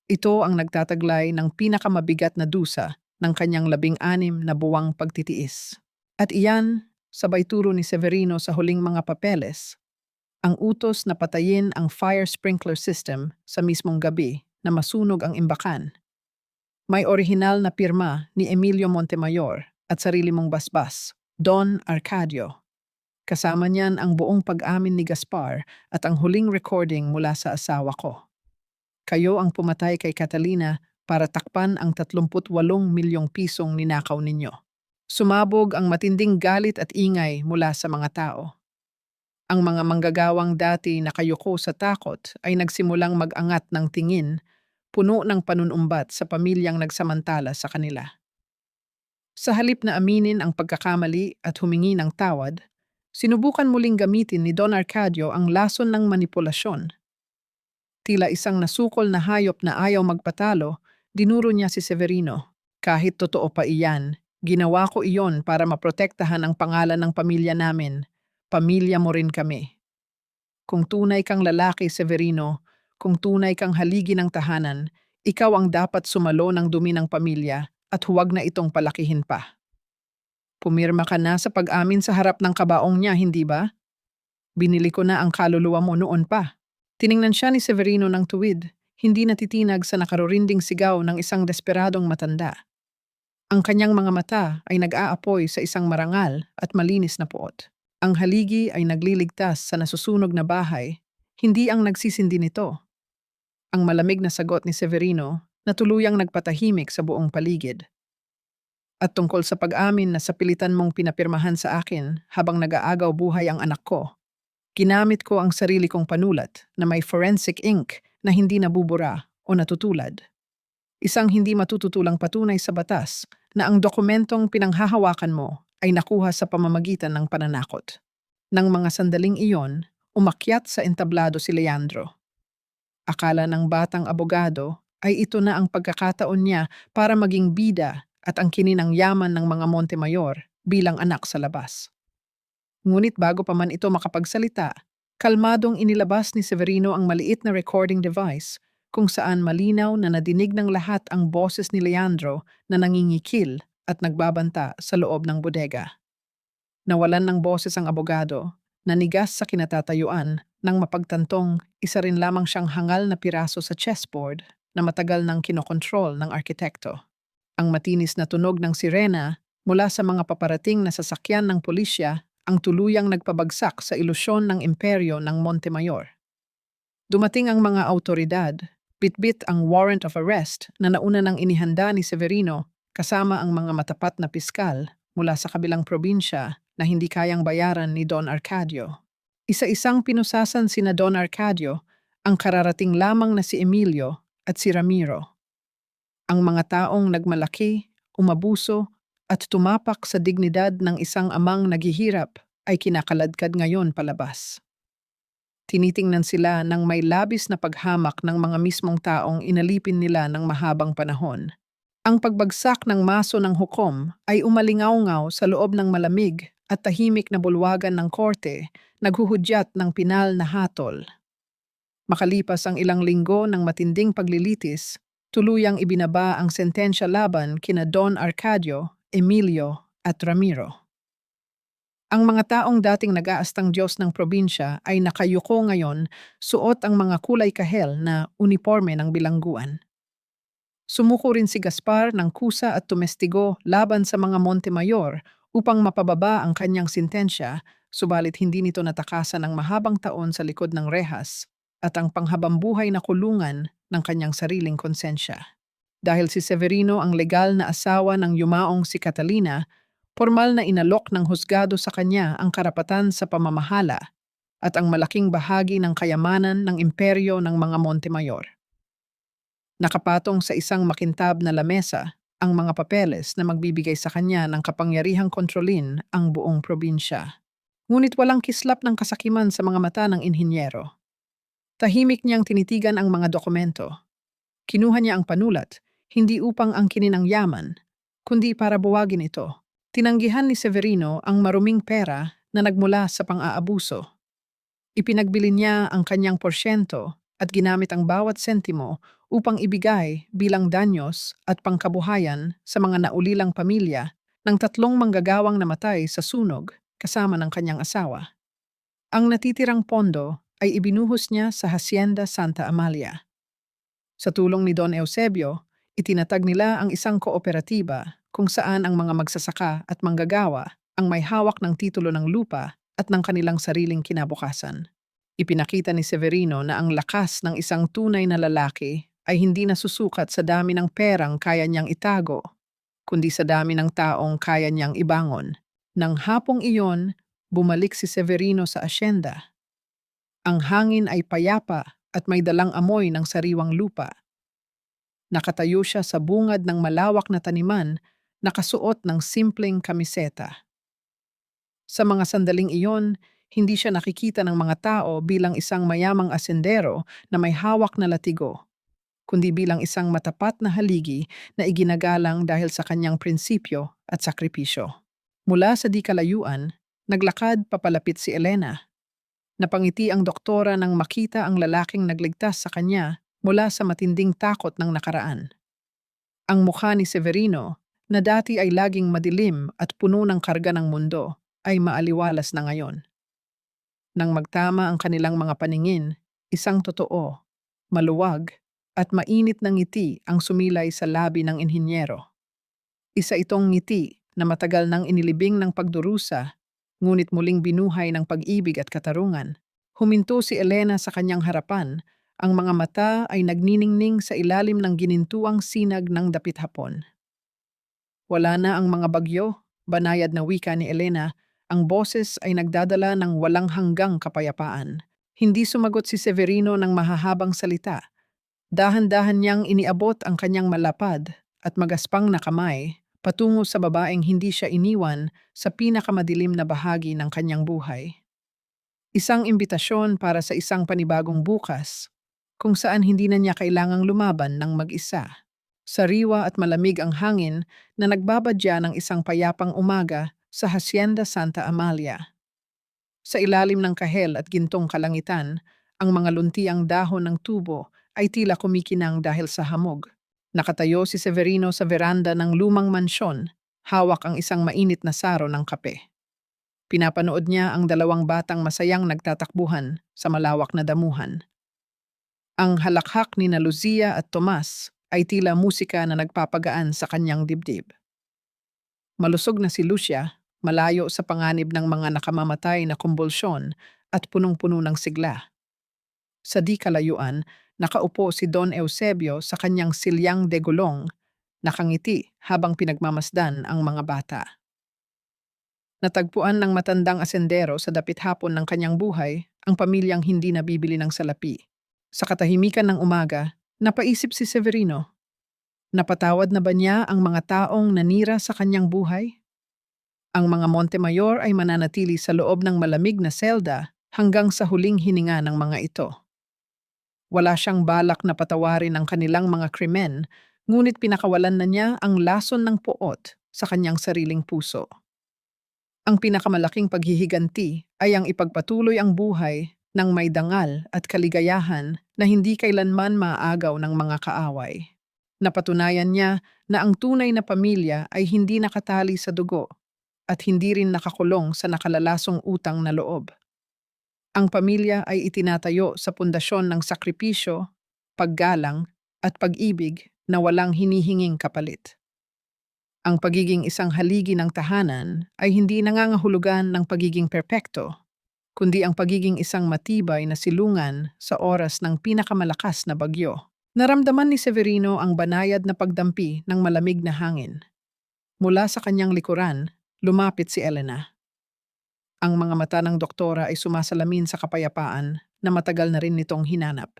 Ito ang nagtataglay ng pinakamabigat na dusa ng kanyang 16 na buwang pagtitiis. At iyan, sabay turo ni Severino sa huling mga papeles, ang utos na patayin ang fire sprinkler system sa mismong gabi na masunog ang imbakan. May orihinal na pirma ni Emilio Montemayor at sarili mong basbas, Don Arcadio. Kasama niyan ang buong pag-amin ni Gaspar at ang huling recording mula sa asawa ko. Kayo ang pumatay kay Catalina para takpan ang 38 milyong pisong ninakaw ninyo. Sumabog ang matinding galit at ingay mula sa mga tao. Ang mga manggagawang dati nakayuko sa takot ay nagsimulang mag-angat ng tingin, puno ng panunumbat sa pamilyang nagsamantala sa kanila. Sa halip na aminin ang pagkakamali at humingi ng tawad, sinubukan muling gamitin ni Don Arcadio ang lason ng manipulasyon. Tila isang nasukol na hayop na ayaw magpatalo, dinuro niya si Severino. Kahit totoo pa iyan, ginawa ko iyon para maprotektahan ang pangalan ng pamilya namin. Pamilya mo rin kami. Kung tunay kang lalaki, Severino, kung tunay kang haligi ng tahanan, ikaw ang dapat sumalo ng dumi ng pamilya at huwag na itong palakihin pa. Pumirma ka na sa pag-amin sa harap ng kabaong niya, hindi ba? Binili ko na ang kaluluwa mo noon pa. Tiningnan siya ni Severino ng tuwid, hindi natitinag sa nakarurinding sigaw ng isang desperadong matanda. Ang kanyang mga mata ay nag-aapoy sa isang marangal at malinis na puot. Ang haligi ay nagliligtas sa nasusunog na bahay, hindi ang nagsisindi nito. Ang malamig na sagot ni Severino na tuluyang nagpatahimik sa buong paligid. At tungkol sa pag-amin na sa pilitan mong pinapirmahan sa akin habang nag-aagaw buhay ang anak ko, ginamit ko ang sarili kong panulat na may forensic ink na hindi nabubura o natutulad. Isang hindi matututulang patunay sa batas na ang dokumentong pinanghahawakan mo ay nakuha sa pamamagitan ng pananakot. Nang mga sandaling iyon, umakyat sa entablado si Leandro. Akala ng batang abogado ay ito na ang pagkakataon niya para maging bida at ang kininang yaman ng mga Montemayor bilang anak sa labas. Ngunit bago pa man ito makapagsalita, kalmadong inilabas ni Severino ang maliit na recording device kung saan malinaw na nadinig ng lahat ang boses ni Leandro na nangingikil at nagbabanta sa loob ng bodega. Nawalan ng boses ang abogado, nanigas sa kinatatayuan nang mapagtantong isa rin lamang siyang hangal na piraso sa chessboard na matagal nang kinokontrol ng arkitekto. Ang matinis na tunog ng sirena mula sa mga paparating na sasakyan ng pulisya ang tuluyang nagpabagsak sa ilusyon ng imperyo ng Montemayor. Dumating ang mga autoridad, bitbit ang warrant of arrest na nauna nang inihanda ni Severino kasama ang mga matapat na piskal mula sa kabilang probinsya na hindi kayang bayaran ni Don Arcadio. Isa-isang pinusasan sina Don Arcadio, ang kararating lamang na si Emilio at si Ramiro. Ang mga taong nagmalaki, umabuso at tumapak sa dignidad ng isang amang naghihirap ay kinakaladkad ngayon palabas. Tinitingnan sila ng may labis na paghamak ng mga mismong taong inalipin nila ng mahabang panahon. Ang pagbagsak ng maso ng hukom ay umalingaw-ngaw sa loob ng malamig at tahimik na bulwagan ng korte, naghuhudyat ng pinal na hatol. Makalipas ang ilang linggo ng matinding paglilitis, tuluyang ibinaba ang sentensya laban kina Don Arcadio, Emilio at Ramiro. Ang mga taong dating nag-aastang Diyos ng probinsya ay nakayuko ngayon, suot ang mga kulay kahel na uniforme ng bilangguan. Sumuko rin si Gaspar ng kusa at tumestigo laban sa mga Montemayor upang mapababa ang kanyang sintensya, subalit hindi nito natakasan ang mahabang taon sa likod ng rehas at ang panghabambuhay na kulungan ng kanyang sariling konsensya. Dahil si Severino ang legal na asawa ng yumaong si Catalina, formal na inalok ng husgado sa kanya ang karapatan sa pamamahala at ang malaking bahagi ng kayamanan ng imperyo ng mga Montemayor. Nakapatong sa isang makintab na lamesa ang mga papeles na magbibigay sa kanya ng kapangyarihang kontrolin ang buong probinsya. Ngunit walang kislap ng kasakiman sa mga mata ng inhinyero. Tahimik niyang tinitigan ang mga dokumento. Kinuha niya ang panulat, hindi upang angkinin ang yaman, kundi para buwagin ito. Tinanggihan ni Severino ang maruming pera na nagmula sa pang-aabuso. Ipinagbili niya ang kanyang porsyento at ginamit ang bawat sentimo upang ibigay bilang danyos at pangkabuhayan sa mga naulilang pamilya ng 3 manggagawang namatay sa sunog kasama ng kanyang asawa. Ang natitirang pondo ay ibinuhos niya sa Hacienda Santa Amalia. Sa tulong ni Don Eusebio, itinatag nila ang isang kooperatiba kung saan ang mga magsasaka at manggagawa ang may hawak ng titulo ng lupa at ng kanilang sariling kinabukasan. Ipinakita ni Severino na ang lakas ng isang tunay na lalaki ay hindi nasusukat sa dami ng perang kaya niyang itago, kundi sa dami ng taong kaya niyang ibangon. Nang hapong iyon, bumalik si Severino sa asyenda. Ang hangin ay payapa at may dalang amoy ng sariwang lupa. Nakatayo siya sa bungad ng malawak na taniman, nakasuot ng simpleng kamiseta. Sa mga sandaling iyon, hindi siya nakikita ng mga tao bilang isang mayamang asendero na may hawak na latigo, kundi bilang isang matapat na haligi na iginagalang dahil sa kanyang prinsipyo at sakripisyo. Mula sa di kalayuan, naglakad papalapit si Elena. Napangiti ang doktora nang makita ang lalaking nagligtas sa kanya mula sa matinding takot ng nakaraan. Ang mukha ni Severino, na dati ay laging madilim at puno ng karga ng mundo, ay maaliwalas na ngayon. Nang magtama ang kanilang mga paningin, isang totoo, maluwag, at mainit na ngiti ang sumilay sa labi ng inhinyero. Isa itong ngiti na matagal nang inilibing ng pagdurusa, ngunit muling binuhay ng pag-ibig at katarungan. Huminto si Elena sa kanyang harapan, ang mga mata ay nagniningning sa ilalim ng ginintuang sinag ng dapit hapon. Wala na ang mga bagyo, banayad na wika ni Elena, ang boses ay nagdadala ng walang hanggang kapayapaan. Hindi sumagot si Severino ng mahahabang salita. Dahan-dahan niyang iniabot ang kanyang malapad at magaspang na kamay patungo sa babaeng hindi siya iniwan sa pinakamadilim na bahagi ng kanyang buhay. Isang imbitasyon para sa isang panibagong bukas, kung saan hindi na niya kailangang lumaban ng mag-isa. Sariwa at malamig ang hangin na nagbabadya ng isang payapang umaga sa Hacienda Santa Amalia. Sa ilalim ng kahel at gintong kalangitan, ang mga luntiang dahon ng tubo ay tila kumikinang dahil sa hamog. Nakatayo si Severino sa veranda ng lumang mansyon, hawak ang isang mainit na saro ng kape. Pinapanood niya ang 2 batang masayang nagtatakbuhan sa malawak na damuhan. Ang halakhak ni na Luzia at Tomas ay tila musika na nagpapagaan sa kanyang dibdib. Malusog na si Lucia, malayo sa panganib ng mga nakamamatay na kumbulsyon at punong-puno ng sigla. Sa di kalayuan, nakaupo si Don Eusebio sa kanyang silyang de gulong, nakangiti habang pinagmamasdan ang mga bata. Natagpuan ng matandang asendero sa dapit hapon ng kanyang buhay ang pamilyang hindi nabibili ng salapi. Sa katahimikan ng umaga, napaisip si Severino. Napatawad na ba niya ang mga taong nanira sa kanyang buhay? Ang mga Montemayor ay mananatili sa loob ng malamig na selda hanggang sa huling hininga ng mga ito. Wala siyang balak na patawarin ang kanilang mga krimen, ngunit pinakawalan na niya ang lason ng poot sa kanyang sariling puso. Ang pinakamalaking paghihiganti ay ang ipagpatuloy ang buhay ng may dangal at kaligayahan na hindi kailanman maaagaw ng mga kaaway. Napatunayan niya na ang tunay na pamilya ay hindi nakatali sa dugo at hindi rin nakakulong sa nakalalasong utang na loob. Ang pamilya ay itinatayo sa pundasyon ng sakripisyo, paggalang at pag-ibig na walang hinihinging kapalit. Ang pagiging isang haligi ng tahanan ay hindi nangangahulugan ng pagiging perpekto, kundi ang pagiging isang matibay na silungan sa oras ng pinakamalakas na bagyo. Naramdaman ni Severino ang banayad na pagdampi ng malamig na hangin. Mula sa kanyang likuran, lumapit si Elena. Ang mga mata ng doktora ay sumasalamin sa kapayapaan na matagal na rin nitong hinanap.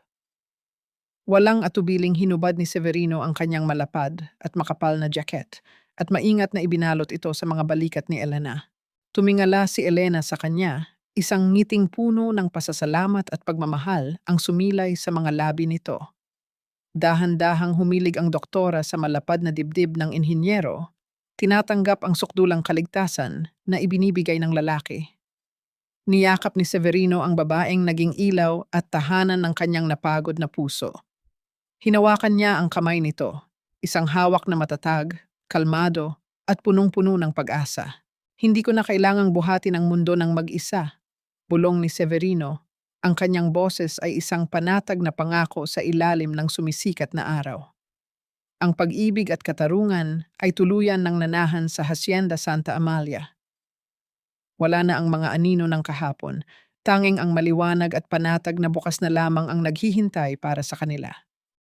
Walang atubiling hinubad ni Severino ang kanyang malapad at makapal na jacket at maingat na ibinalot ito sa mga balikat ni Elena. Tumingala si Elena sa kanya, isang ngiting puno ng pasasalamat at pagmamahal ang sumilay sa mga labi nito. Dahan-dahang humilig ang doktora sa malapad na dibdib ng inhinyero, tinatanggap ang sukdulang kaligtasan na ibinibigay ng lalaki. Niyakap ni Severino ang babaeng naging ilaw at tahanan ng kanyang napagod na puso. Hinawakan niya ang kamay nito, isang hawak na matatag, kalmado, at punong-puno ng pag-asa. Hindi ko na kailangang buhatin ang mundo ng mag-isa, bulong ni Severino. Ang kanyang boses ay isang panatag na pangako sa ilalim ng sumisikat na araw. Ang pag-ibig at katarungan ay tuluyan ng nanahan sa Hacienda Santa Amalia. Wala na ang mga anino ng kahapon, tanging ang maliwanag at panatag na bukas na lamang ang naghihintay para sa kanila.